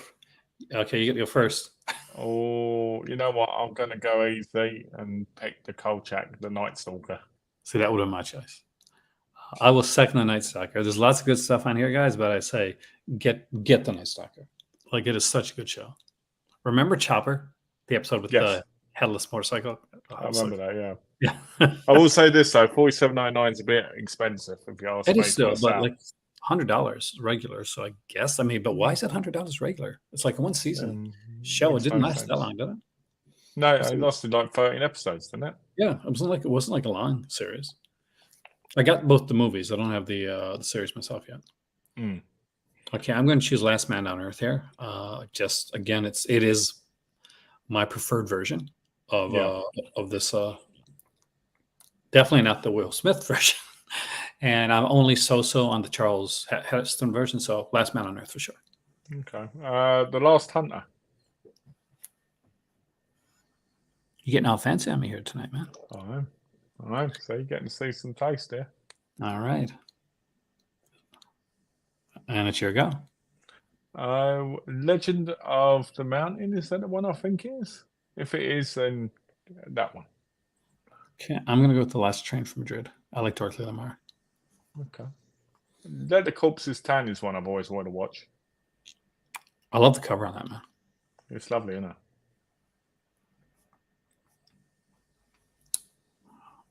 Okay, you get to go first. Oh, you know what? I'm going to go easy and pick the Kolchak, the Night Stalker. See, that would have been my choice. I will second the Night Stalker. There's lots of good stuff on here, guys, but I say get the Night Stalker. Like, it is such a good show. Remember Chopper, the episode with the headless motorcycle? I remember that, yeah. Yeah. I will say this, though, $47.99 is a bit expensive if you ask me. It is still, but like $100 regular. So I guess, but why is that $100 regular? It's like a one season show. It didn't last that long, did it? No, it lasted like 13 episodes, didn't it? Yeah, it wasn't like a long series. I got both the movies. I don't have the series myself yet. Okay, I'm going to choose Last Man on Earth here. Just again, it is my preferred version of this. Definitely not the Will Smith version, and I'm only so on the Charles Heston version. So Last Man on Earth for sure. Okay, The Last Hunter. You're getting all fancy on me here tonight, man. All right. So you're getting to see some taste here. All right. And it's your go. Legend of the Mountain, is that the one I think it is? If it is, then that one. Okay, I'm going to go with The Last Train from Madrid. I like Dorothy Lamar. Okay. Let the Corpses Tan is one I've always wanted to watch. I love the cover on that, man. It's lovely, isn't it?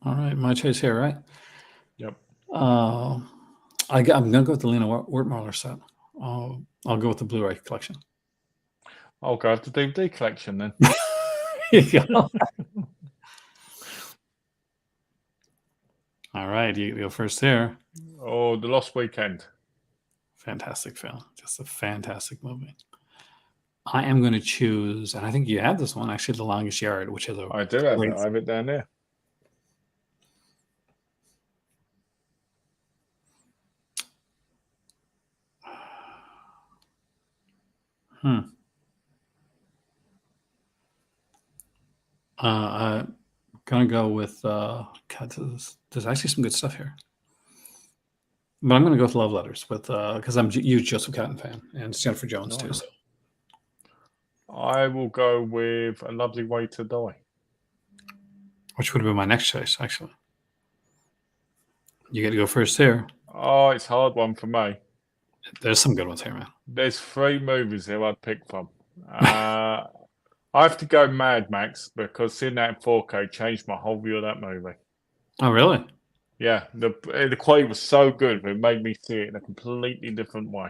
All right, my choice here, right? Yep. I'm going to go with the Lena Wertmuller set. I'll go with the Blu-ray collection. I'll go with the DVD collection then. All right, you go first here. Oh, The Lost Weekend. Fantastic film. Just a fantastic movie. I am going to choose, and I think you have this one, actually, The Longest Yard, which is I do have it. I have it down there. I'm going to go with, God, there's actually some good stuff here. But I'm going to go with Love Letters because I'm a huge Joseph Cotton fan, and it's Jennifer Jones too. So I will go with A Lovely Way to Die. Which would have been my next choice, actually. You get to go first here. Oh, it's a hard one for me. There's some good ones here, man. There's 3 movies here I'd pick from. I have to go Mad Max because seeing that in 4K changed my whole view of that movie. Oh, really? Yeah, the quality was so good, but it made me see it in a completely different way.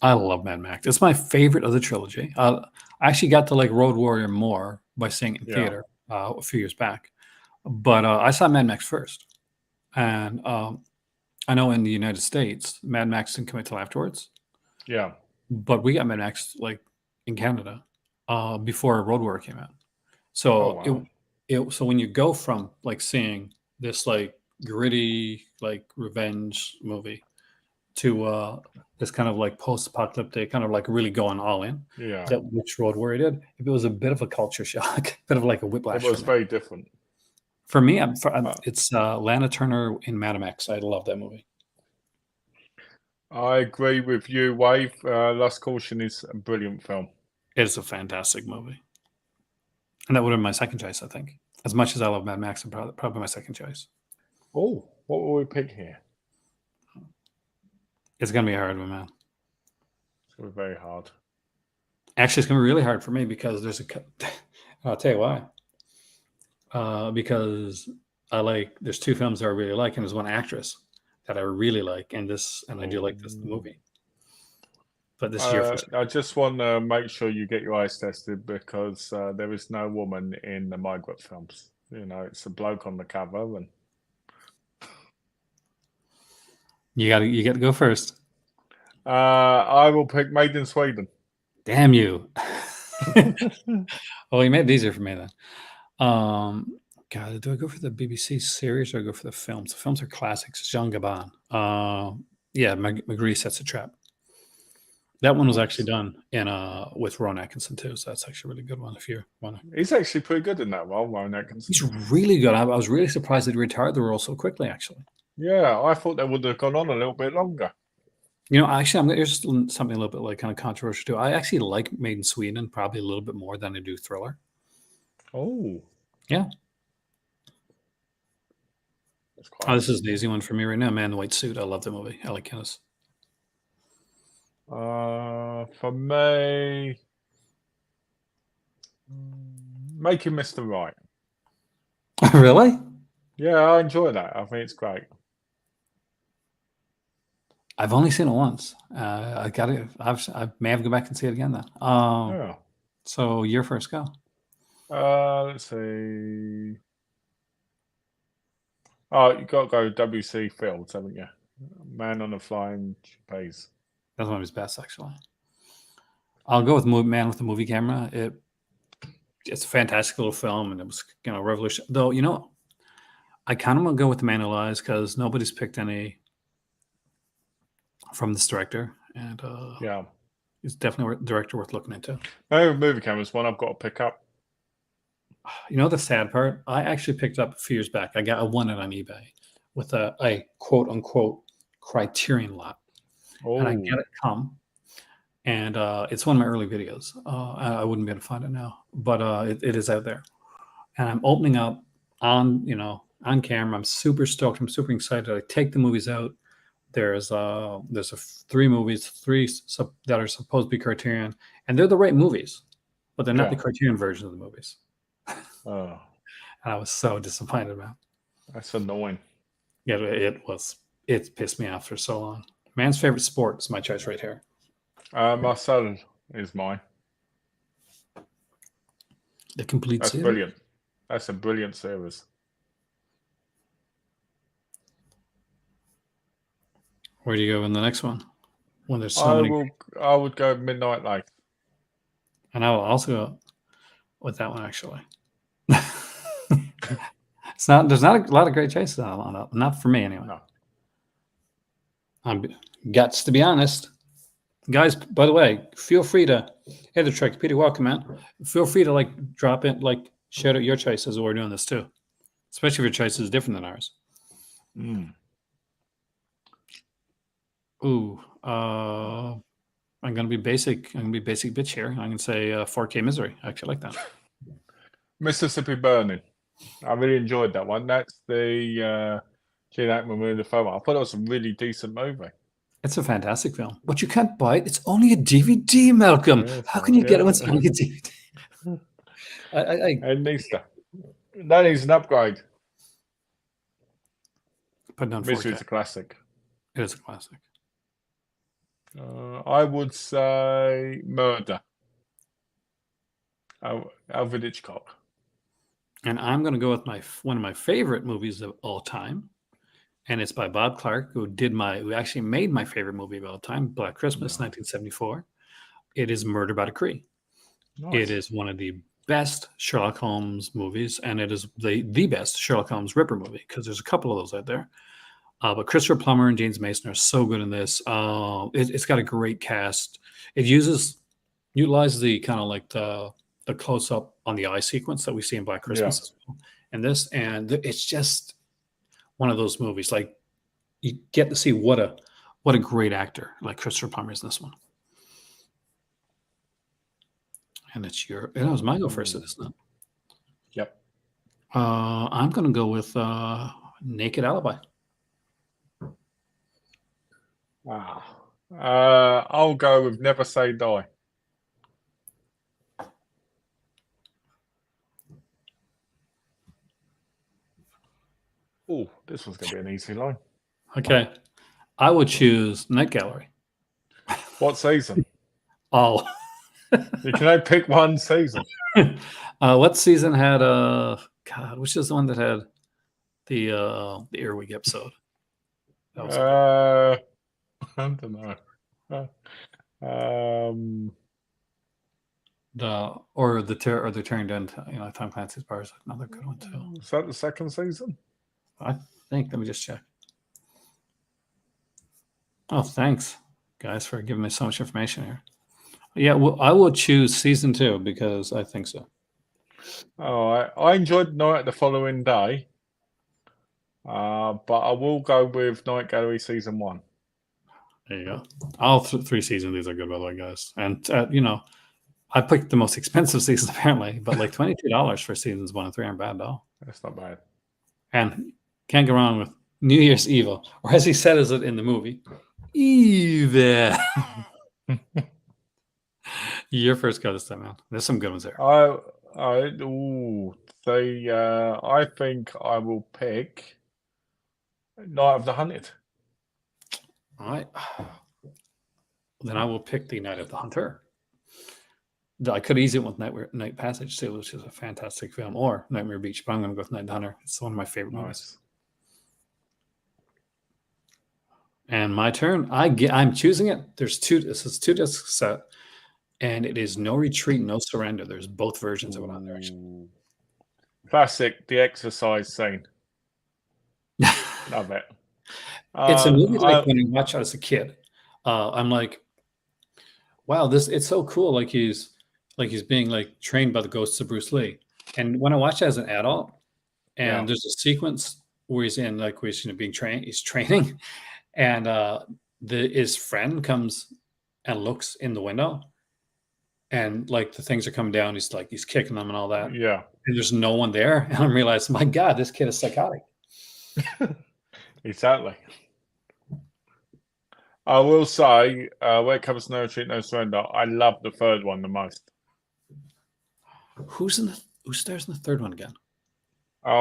I love Mad Max. It's my favorite of the trilogy. I actually got to like Road Warrior more by seeing it in theater a few years back. But I saw Mad Max first. And I know in the United States, Mad Max didn't come out till afterwards. Yeah. But we got Mad Max like in Canada before Road Warrior came out. So so when you go from like seeing this like gritty like revenge movie to this kind of like post-apocalyptic, kind of like really going all in. Yeah, That which road where he did, it was a bit of a culture shock, bit of like a it whiplash for was me. very different. For me, Uh, it's Lana Turner in Madam X. I love that movie. I agree with you, Wave. Last Caution is a brilliant film. It is a fantastic movie, and that would have been my second choice, I think. As much as I love Mad Max, probably my second choice. Oh, what will we pick here? It's gonna be a hard one, man. It's going to be very hard. Actually, it's gonna be really hard for me because there's a. I'll tell you why. Because there's two films that I really like, and there's one actress that I really like, and I do like this movie. But this is your first. I just want to make sure you get your eyes tested because there is no woman in the migrant films. You know, it's a bloke on the cover, and You get to go first. I will pick Made in Sweden. Damn you! Well, you made it easier for me then. God, do I go for the BBC series or go for the films? The films are classics. Jean Gabin. Yeah, McGree Sets a Trap. That one was actually done in with Ron Atkinson too, so that's actually a really good one. If you want to, He's actually pretty good in that role, Ron Atkinson. he's really good. I was really surprised that he retired the role so quickly. Actually, Yeah, I thought they would have gone on a little bit longer. you know, actually, here's something a little bit like kind of controversial too. I actually like Made in Sweden probably a little bit more than I do Thriller. Oh, Yeah. that's quite. This is an easy one for me right now. Man in the White Suit. I love the movie. Alec Guinness. For me, Making Mr. Right. Really? Yeah, I enjoy that. I think it's great. I've only seen it once. I got it. I may have to go back and see it again then. Yeah. So your first go. Let's see. Oh, you got to go W.C. Fields, haven't you? Man on a Flying Trapeze. That's one of his best, actually. I'll go with Man with the Movie Camera. It's a fantastic little film, and it was revolution. Though I kind of want to go with The Man Who Lies because nobody's picked any from this director, and Yeah, he's definitely a director worth looking into. Movie Camera's one I've got to pick up. You know the sad part? I actually picked up a few years back. I won it on eBay with a quote unquote Criterion lot, and I get it come, and it's one of my early videos. I wouldn't be able to find it now, but it is out there, and I'm opening up on camera. I'm super stoked. I'm super excited. I take the movies out. There's three movies, that are supposed to be Criterion, and they're the right movies, but they're not the Criterion version of the movies. Oh, and I was so disappointed, man. That's annoying. Yeah, it pissed me off for so long. Man's favorite sport is my choice right here. Marcel is mine. The complete That's series. brilliant. That's a brilliant series. Where do you go in the next one? When there's so many. I would go Midnight Light. And I will also go with that one, actually. There's not a lot of great choices on that. Not for me, anyway. No. I'm guts to be honest. Guys, by the way, feel free to hey the Trek Peter, welcome, man. Feel free to drop in, shout out your choices while we're doing this too. Especially if your choice is different than ours. Ooh. I'm gonna be basic. I'm gonna be basic bitch here. I'm gonna say 4K Misery. I actually like that. Mississippi Burning. I really enjoyed that one. That's the Gene Hackman movie, the film. I thought it was a really decent movie. It's a fantastic film, but you can't buy it. It's only a DVD, Malcolm. How can you get it when it's only a DVD? It needs to. That is an upgrade. Put it on 4K. Misery's a classic. It is a classic. I would say Murder. Alfred Hitchcock. And I'm going to go with one of my favorite movies of all time, and it's by Bob Clark, who actually made my favorite movie of all time, Black Christmas, 1974. It is Murder by Decree. Nice. It is one of the best Sherlock Holmes movies, and it is the best Sherlock Holmes Ripper movie because there's a couple of those out there. But Christopher Plummer and James Mason are so good in this. It's got a great cast. It utilizes the kind of like the close up on the eye sequence that we see in Black Christmas as well. And this, and it's just one of those movies. Like you get to see what a great actor like Christopher Plummer is in this one. And it was my go first, isn't it? Yep. I'm going to go with Naked Alibi. Wow. I'll go with Never Say Die. Oh, this one's going to be an easy line. Okay. I would choose Night Gallery. What season? Oh. You can only pick one season. What season had God, which is the one that had the Earwig episode? That was I don't know. the Tearing Down, Tom Clancy's Bars, another good one too. Is that the second season? I think. Let me just check. Oh, thanks, guys, for giving me so much information here. Yeah, well, I will choose season 2 because I think so. Oh, I enjoyed Night the Following Day, but I will go with Night Gallery season 1. There you go. All 3 seasons of these are good, by the way, guys. And I picked the most expensive season apparently, but like $22 for seasons 1 and 3 aren't bad at all. That's not bad. And can't go wrong with New Year's Evil, or as he said as it in the movie, Evil. Your first go this time, man. There's some good ones there. I think I will pick Night of the Hunted. All right. Then I will pick the Night of the Hunter. I could easily went with Night Passage too, which is a fantastic film, or Nightmare Beach, but I'm going to go with Night of the Hunter. It's one of my favorite movies. And my turn. I'm choosing it. This is 2 disc set, and it is No Retreat, No Surrender. There's both versions of it on there. Actually. Classic, the exercise scene. Love it. It's a movie like when you watch it as a kid. I'm like, wow, it's so cool. Like he's being like trained by the ghosts of Bruce Lee. And when I watch it as an adult, and there's a sequence where he's being trained. He's training, and his friend comes and looks in the window, and like the things are coming down. He's kicking them and all that. Yeah. And there's no one there, and I'm realizing, my God, this kid is psychotic. Exactly. I will say, when it comes to No Retreat, No Surrender, I love the third one the most. Who stars in the third one again? I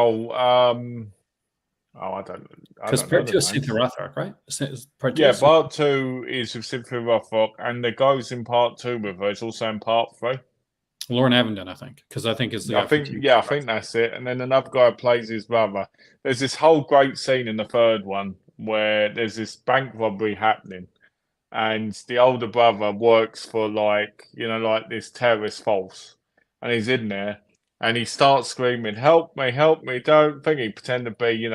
don't. Because part 2 is Cynthia Rothrock, right? Part 2 is with Cynthia Rothrock, and the guys in part 2 with her is also in part 3. Lauren Avondon, I think, because I think is the. I think that's it. And then another guy plays his brother. There's this whole great scene in the third one where there's this bank robbery happening, and the older brother works for this terrorist force, and he's in there, and he starts screaming, "Help me! Help me!" Don't think he pretend to be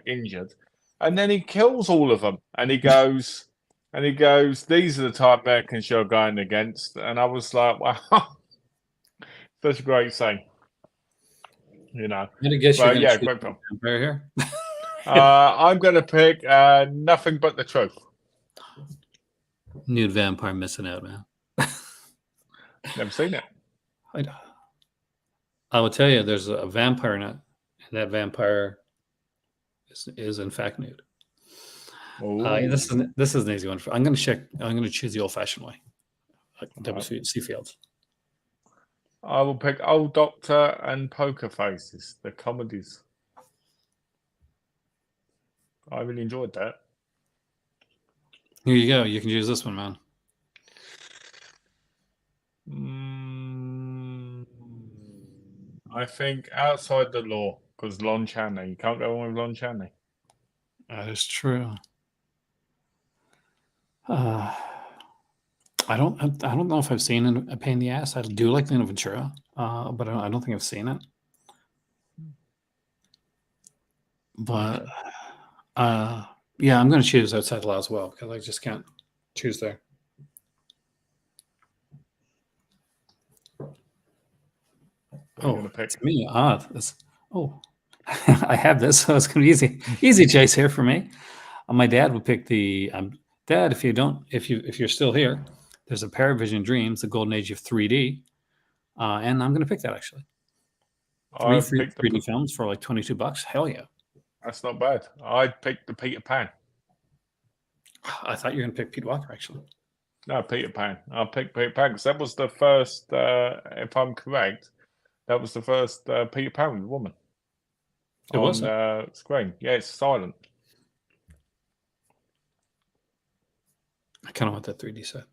injured, and then he kills all of them, and he goes, "These are the type of Americans you're going against," and I was like, wow. Such a great scene, I guess you're great film. Right here. I'm going to pick Nothing But the Truth. Nude vampire missing out, man. Never seen it. I will tell you, there's a vampire in it, and that vampire is in fact nude. This is an easy one. I'm going to choose the old-fashioned way, like W.C. Fields. I will pick Old Doctor and Poker Faces, the comedies. I really enjoyed that. Here you go. You can use this one, man. I think Outside the Law, because Lon Chaney. You can't go wrong with Lon Chaney. That is true. I don't know if I've seen a pain in the ass. I do like Lena Ventura, but I don't think I've seen it. But yeah, I'm going to choose Outside the Law as well because I just can't choose there. Oh, it's me. I have this, so it's going to be easy choice here for me. My dad would pick the Dad. If you're still here, there's a Paravision Dreams, the golden age of 3D, and I'm going to pick that actually. Three free 3D films for like $22. Hell yeah, that's not bad. I'd pick the Peter Pan. I thought you were going to pick Pete Walker actually. No, Peter Pan. I'll pick Peter Pan because that was the first. If I'm correct, that was the first Peter Pan with a woman. It was screen. Yeah, it's silent. I kind of want that 3D set.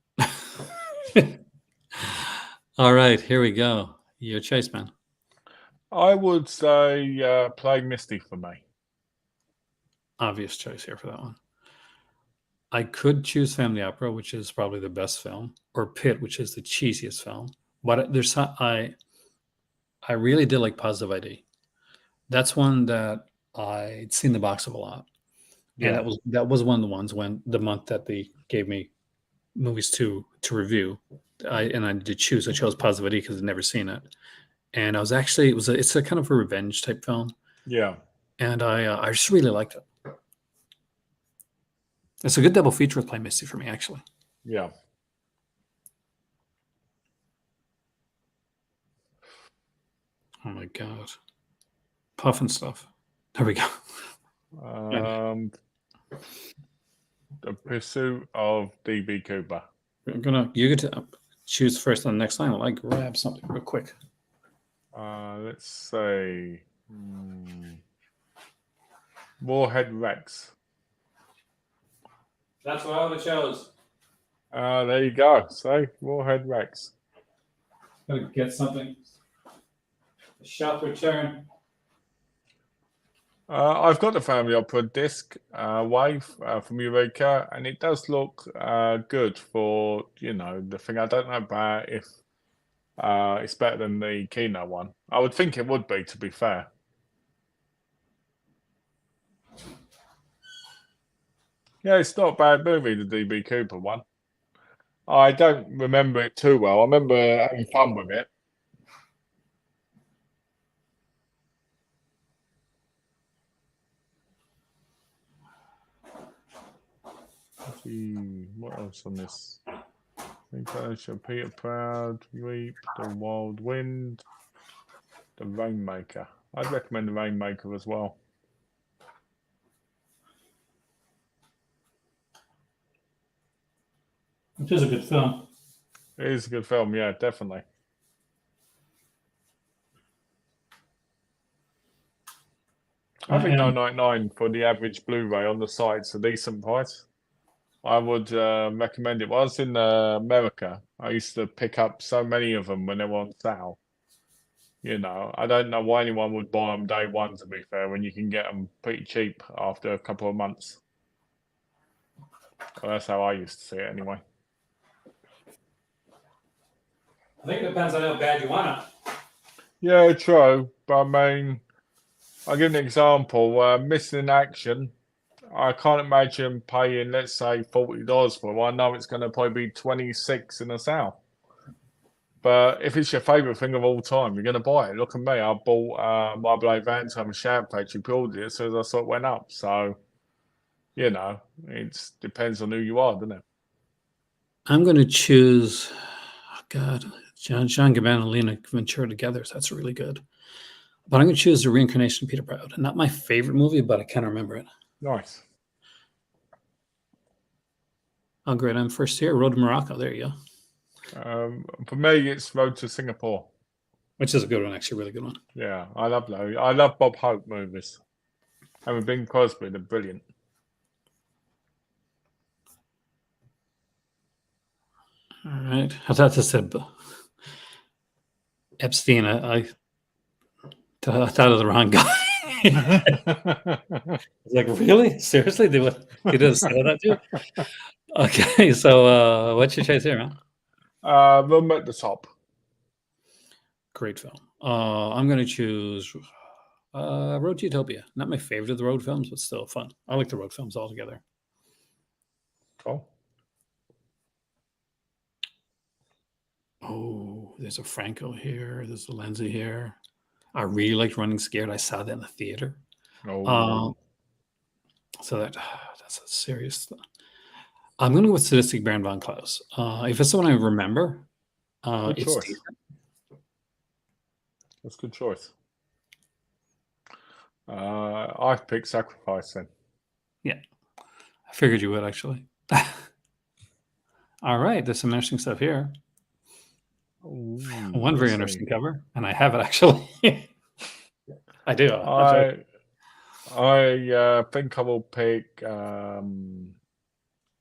All right, here we go. Your choice, man. I would say play Misty for me. Obvious choice here for that one. I could choose Family Opera, which is probably the best film, or Pit, which is the cheesiest film. But there's I really did like Positive ID. That's one that I'd seen the box of a lot. Yeah, and that was one of the ones when the month that they gave me movies to review, I did choose. I chose Positive ID because I'd never seen it, and I was actually it's a kind of a revenge type film. Yeah, and I just really liked it. It's a good double feature with Play Misty for me, actually. Yeah. Oh my god, Puff and stuff. There we go. The Pursuit of DB Cooper. You get to choose first on the next line while I grab something real quick. Let's say Warhead Rex. That's what I would have chose. There you go. So Warhead Rex. Gotta get something. A sharp return. I've got the Family Opera disc wave from Eureka, and it does look good for the thing. I don't know about if it's better than the Kino one. I would think it would be, to be fair. Yeah, it's not a bad movie, the DB Cooper one. I don't remember it too well. I remember having fun with it. What else on this? Peter Proud, Reap, The Wild Wind, The Rainmaker. I'd recommend The Rainmaker as well. It is a good film. It is a good film, yeah, definitely. I think $9.99 for the average Blu-ray on the site's a decent price. I would recommend it. When I was in America, I used to pick up so many of them when they were on sale. I don't know why anyone would buy them day one, to be fair, when you can get them pretty cheap after a couple of months. Well, that's how I used to see it anyway. I think it depends on how bad you want it. Yeah, true. But I mean, I'll give an example. Missing in Action. I can't imagine paying, let's say, $40 for it. I know it's going to probably be $26 in a sale. But if it's your favourite thing of all time, you're going to buy it. Look at me. I bought My Blade Valentine and Shout Factory, pulled it as soon as I saw it went up. So, it depends on who you are, doesn't it? I'm going to choose, God, John Gabon and Lena Ventura together. So that's really good. But I'm going to choose The Reincarnation of Peter Proud. Not my favorite movie, but I kind of remember it. Nice. Oh, great. I'm first here. Road to Morocco. There you go. For me, it's Road to Singapore. Which is a good one, actually. A really good one. Yeah, I love those. I love Bob Hope movies. And with Bing Crosby, they're brilliant. All right. I thought this said Epstein. I thought of the wrong guy. I was like, really? Seriously? They did say that too? Okay, so what's your choice here, man? Room at the Top. Great film. I'm going to choose Road to Utopia. Not my favorite of the road films, but still fun. I like the road films altogether. Cool. Oh, there's a Franco here. There's a Lenzi here. I really liked Running Scared. I saw that in the theater. Oh, So that's a serious. I'm going to go with Sadistic Baron von Klaus. If it's someone I remember, good it's choice. decent. That's a good choice. I've picked Sacrifice then. Yeah, I figured you would actually. All right, there's some interesting stuff here. Ooh, One very let's interesting see. cover, and I have it actually. I do. I think I will pick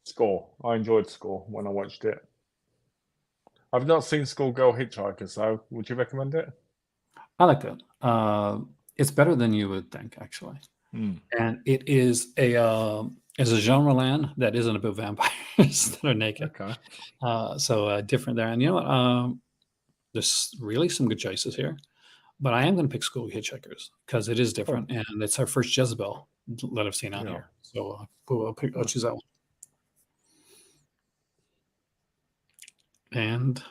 Score. I enjoyed Score when I watched it. I've not seen Schoolgirl Hitchhiker, so would you recommend it? I like that. It's better than you would think, actually. And it is a genre land that isn't about vampires that are naked. Okay. So different there. And you know what? There's really some good choices here, but I am going to pick School Hitchhikers because it is different, and it's our first Jezebel that I've seen on Yeah. here. So I'll choose that one. And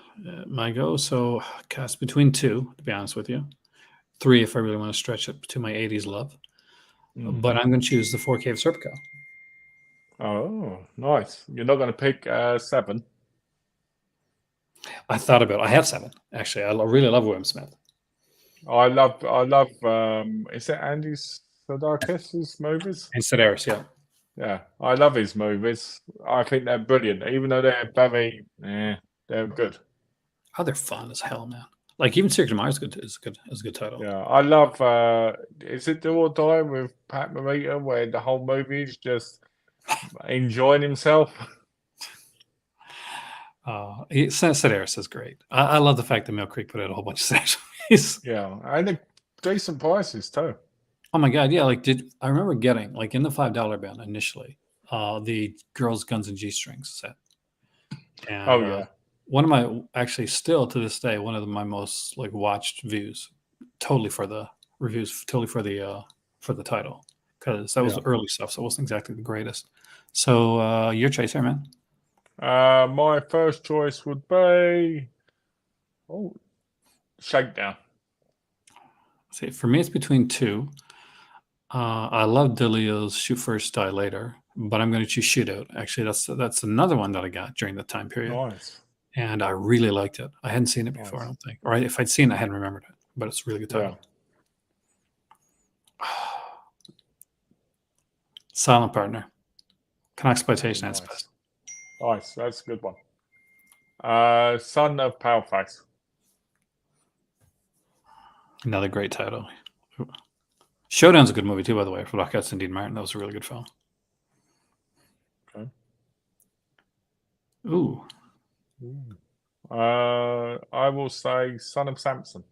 my go. So cast between two, to be honest with you. Three, if I really want to stretch it to my 80s love. But I'm going to choose the 4K of Serpico. Oh, nice. You're not going to pick 7? I thought about it. I have 7, actually. I really love William Smith. I love. Is it Andy Serkis's movies? And Sedaris, yeah. Yeah, I love his movies. I think they're brilliant, even though they're very, they're good. Oh, they're fun as hell, man. Like even Secret Mars is a good title. Yeah, I love. Is it Do or Die with Pat Morita, where the whole movie is just enjoying himself? Sedaris is great. I love the fact that Mill Creek put out a whole bunch of Sedaris movies. Yeah, and the decent prices too. Oh my god, yeah! Like, I remember getting like in the $5 bin initially, the Girls, Guns, and G Strings set, and Oh yeah, one of my actually still to this day one of my most like watched views, totally for the reviews, totally for the title because that was yeah. early stuff, so it wasn't exactly the greatest. So your choice here, man. My first choice would be Shakedown. See, for me, it's between two. I love DeLeo's Shoot First, Die Later, but I'm going to choose Shootout. Actually, that's another one that I got during that time period, Nice. and I really liked it. I hadn't seen it before, I don't think, or if I'd seen it, I hadn't remembered it. But it's a really good title. Silent Partner, Conexploitation at its best. Nice, that's a good one. Son of Paleface. Another great title. Showdown's a good movie too, by the way, for Black Hats and Dean Martin. That was a really good film. Okay. Ooh. I will say Son of Samson.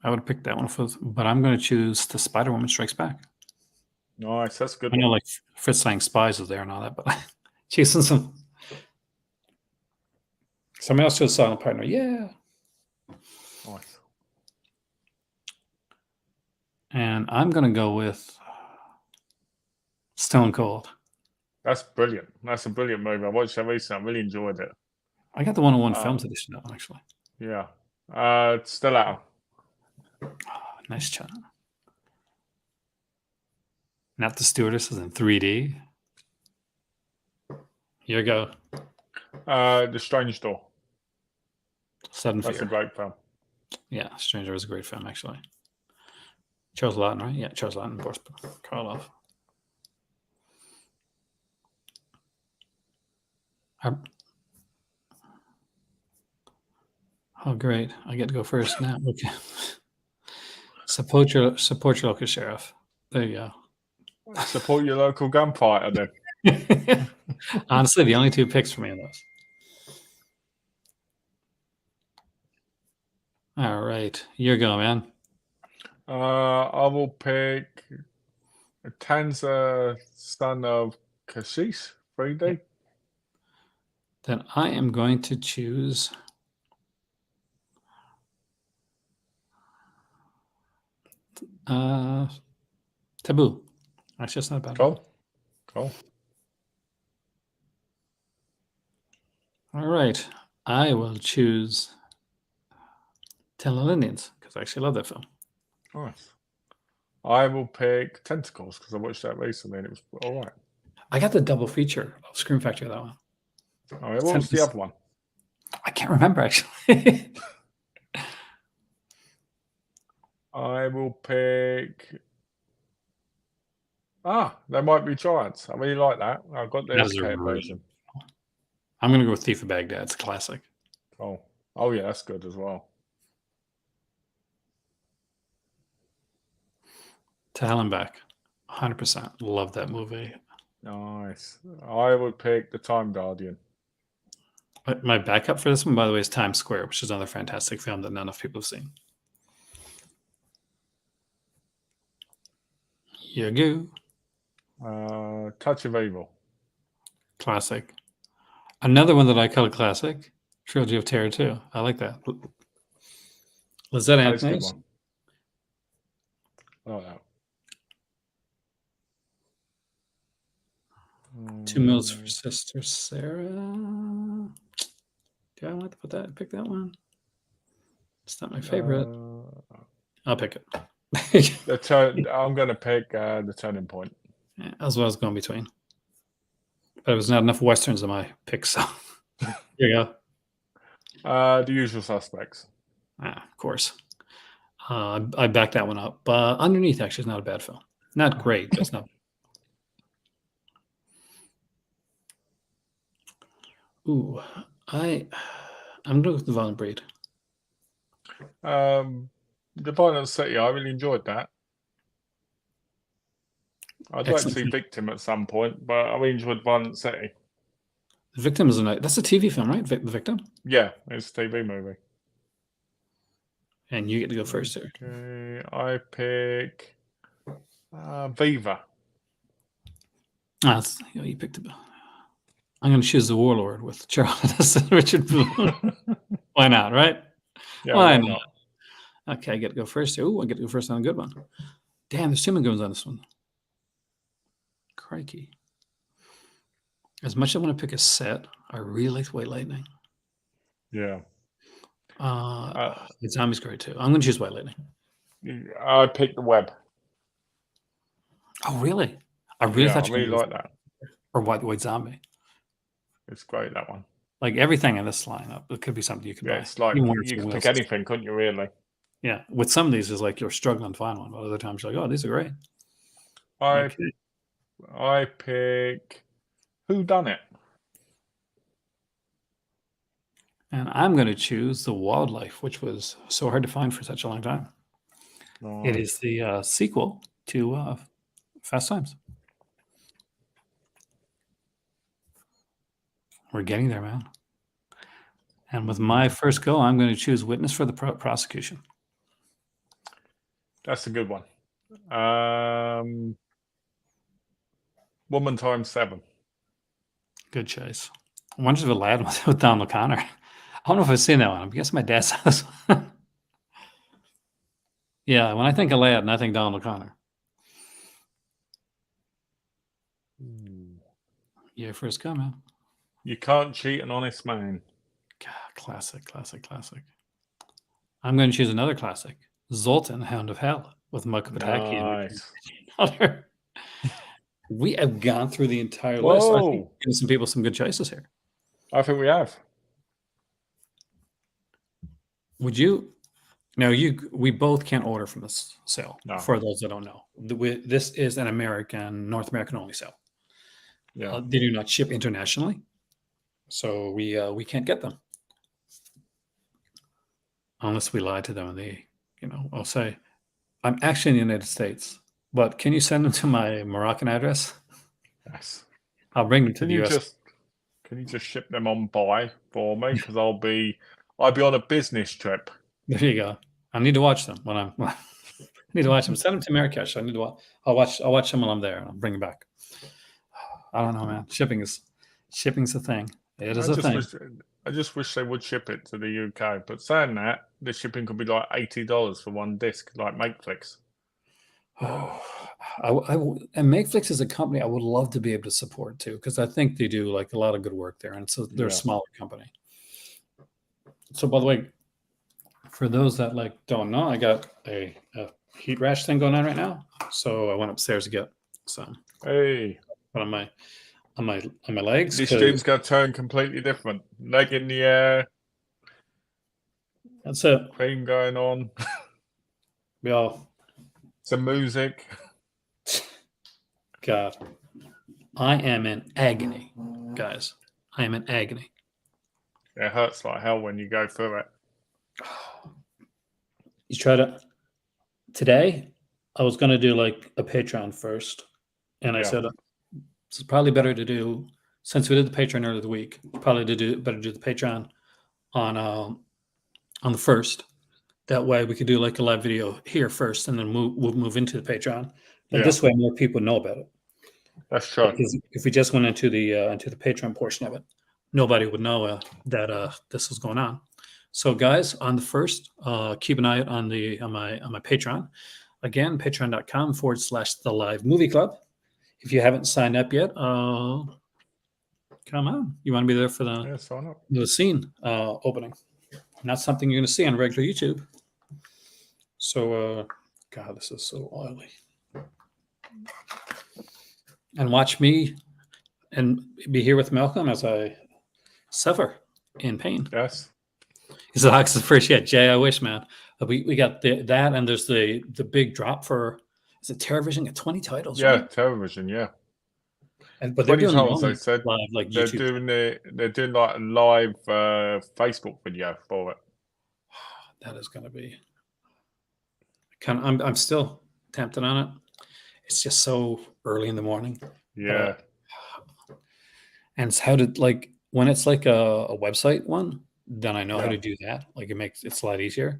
I would have picked that one, but I'm going to choose The Spider-Woman Strikes Back. Nice, that's a good I know, one. like Fritz Lang Spies is there and all that, but choosing some. Somebody else chose Silent Partner. Yeah. Nice. And I'm going to go with Stone Cold. That's brilliant. That's a brilliant movie. I watched that recently. I really enjoyed it. I got the 101 Films edition of that one, actually. Yeah. Still out. Oh, nice shot. Not the Stewardess is in 3D. Here you go. The Strange Door. Sudden That's Fear. a great film. Yeah, Stranger was a great film, actually. Charles Lawton, right? Yeah, Charles Lawton, Boris Karloff. Oh, great! I get to go first now. Okay. Support your local sheriff. There you go. Support your local gunfighter, then. Honestly, the only 2 picks for me in those. All right, your go, man. I will pick Tanza, Son of Kashish, 3D. Then I am going to choose Taboo. Actually, it's not a bad one. Cool. All right. I will choose Telling Indians because I actually love that film. Nice. I will pick Tentacles because I watched that recently and it was all right. I got the double feature of Scream Factory, that one. All right, what was the other one? I can't remember, actually. I will pick... There Might Be Giants. I really like that. I've got the That is a educated really- version. I'm going to go with Thief of Baghdad. It's a classic. Oh, yeah, that's good as well. To Hell and Back. 100%. Love that movie. Nice. I would pick The Time Guardian. My backup for this one, by the way, is Times Square, which is another fantastic film that not enough people have seen. Here you go. Touch of Evil. Classic. Another one that I call a classic, Trilogy of Terror 2. I like that. Lizette Anthony. I like that. 2 Mills for Sister Sarah. Do I want to pick that one? It's not my favorite. I'll pick it. I'm going to pick The Turning Point. Yeah, as well as going between. But it was not enough Westerns in my pick, so here you go. The Usual Suspects. Of course. I backed that one up. But Underneath actually is not a bad film. Not great, but it's not. Ooh, I'm going to go with The Violent Breed. The Violent City, I really enjoyed that. I'd like to see Victim at some point, but I really enjoyed Violent City. The Victim is that's a TV film, right? The Victim? Yeah, it's a TV movie. And you get to go first here. Okay, I pick Viva. You picked it. I'm going to choose The Warlord with Charles and Richard Boone. Why not, right? Yeah, why not? Okay, I get to go first here. Ooh, I get to go first on a good one. Damn, there's too many good ones on this one. Crikey. As much as I want to pick a set, I really like White Lightning. Yeah. The Zombie's great too. I'm going to choose White Lightning. I picked The Web. Oh, really? I really thought you really like that. Or White Zombie. It's great, that one. Like everything in this lineup, it could be something you could buy. It's like you can pick anything, couldn't you, really? Yeah. With some of these, it's like you're struggling to find one. But other times, you're like, oh, these are great. I pick Who Done It? And I'm going to choose The Wildlife, which was so hard to find for such a long time. It is the sequel to Fast Times. We're getting there, man. And with my first go, I'm going to choose Witness for the Prosecution. That's a good one. Woman Times 7. Good choice. I wonder if Aladdin was with Donald O'Connor. I don't know if I've seen that one. I guess my dad saw this one. Yeah, when I think Aladdin, I think Donald O'Connor. Yeah, first go, man. You Can't Cheat an Honest Man. God, classic. I'm going to choose another classic, Zoltan, Hound of Hell, with Michael Pataki. Nice. We have gone through the entire list. I think giving some people some good choices here. I think we have. Would you? No, we both can't order from this sale. No. For those that don't know, this is an North American only sale. Yeah. They do not ship internationally, so we can't get them unless we lie to them and they, I'll say, I'm actually in the United States, but can you send them to my Moroccan address? Yes. I'll bring them to the US. Can you just ship them on by for me? Because I'll be on a business trip. There you go. I need to watch them I need to watch them. Send them to Marrakesh. I need to I'll watch them while I'm there and I'll bring them back. I don't know, man. Shipping's a thing. It is I a just thing. wish I just wish they would ship it to the UK. But saying that, the shipping could be like $80 for one disc, like Makeflix. Oh, and Makeflix is a company I would love to be able to support too, because I think they do like a lot of good work there, and they're a Yeah. smaller company. So, by the way, for those that like don't know, I got a heat rash thing going on right now, so I went upstairs to get some Hey, put on my legs this because stream's gonna turn completely different. Leg in the air, that's it. cream going on, We all some music. God, I am in agony, guys. I am in agony. It hurts like hell when you go through it. You try to today. I was going to do like a Patreon first, and I Yeah. said it's probably better to do since we did the Patreon earlier the week. Probably better to do the Patreon on the first. That way, we could do like a live video here first, and then we'll move into the Patreon. And Yeah. this way, more people know about it. That's true. Because if we just went into the Patreon portion of it, nobody would know that this was going on. So, guys, on the first, keep an eye out on my Patreon. Again, patreon.com/the live movie club. If you haven't signed up yet, come on. You want to be there for Yeah, sign up. the scene opening. Not something you're going to see on regular YouTube. So, God, this is so oily. And watch me and be here with Malcolm as I suffer in pain. Yes. So I appreciate Jay. I wish, man. We got that, and there's the big drop for is it TerraVision at 20 titles? Yeah, Right? television. Yeah. But they're 20 doing their times own they said live like they're YouTube. doing like a live Facebook video for it. That is going to be kind of. I'm still tempted on it. It's just so early in the morning. Yeah. And it's how to like when it's like a website one, then I know how Yeah. to do that. Like it makes it's a lot easier.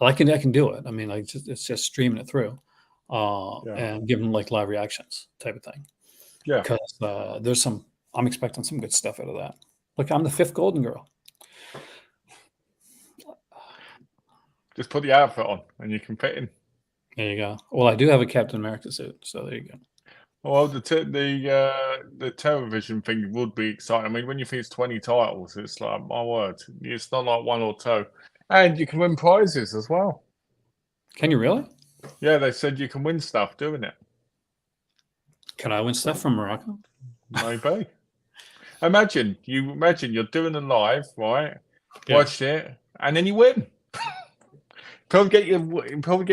I can do it. I mean, like it's just streaming it through, Yeah. and giving like live reactions type of thing. Yeah. Because there's some I'm expecting some good stuff out of that. Look, I'm the fifth Golden Girl. Just put the outfit on and you can fit in. There you go. Well, I do have a Captain America suit, so there you go. Well, the television thing would be exciting. I mean, when you think it's 20 titles, it's like, my word, it's not like one or two. And you can win prizes as well. Can you really? Yeah, they said you can win stuff doing it. Can I win stuff from Morocco? Maybe. Imagine you're doing a live, right? Yeah. Watch it, and then you win. Probably get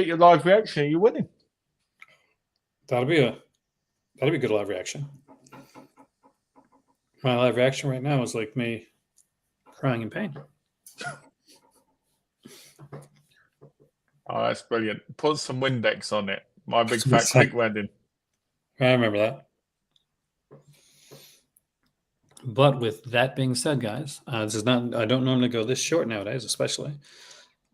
your live reaction. And you're winning. That'll be a good live reaction. My live reaction right now is like me crying in pain. Oh, that's brilliant. Put some Windex on it. My big Some fat Windex. cake wedding. I remember that. But with that being said, guys, this is not. I don't normally go this short nowadays, especially.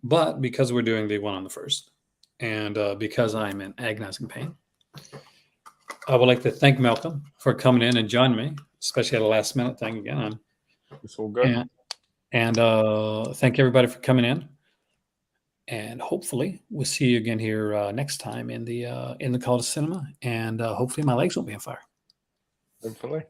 But because we're doing the one on the first, and because I'm in agonizing pain, I would like to thank Malcolm for coming in and joining me, especially at a last minute thing again. It's all good. And thank everybody for coming in. And hopefully we'll see you again here next time in the Call to Cinema. And hopefully my legs won't be on fire. Hopefully.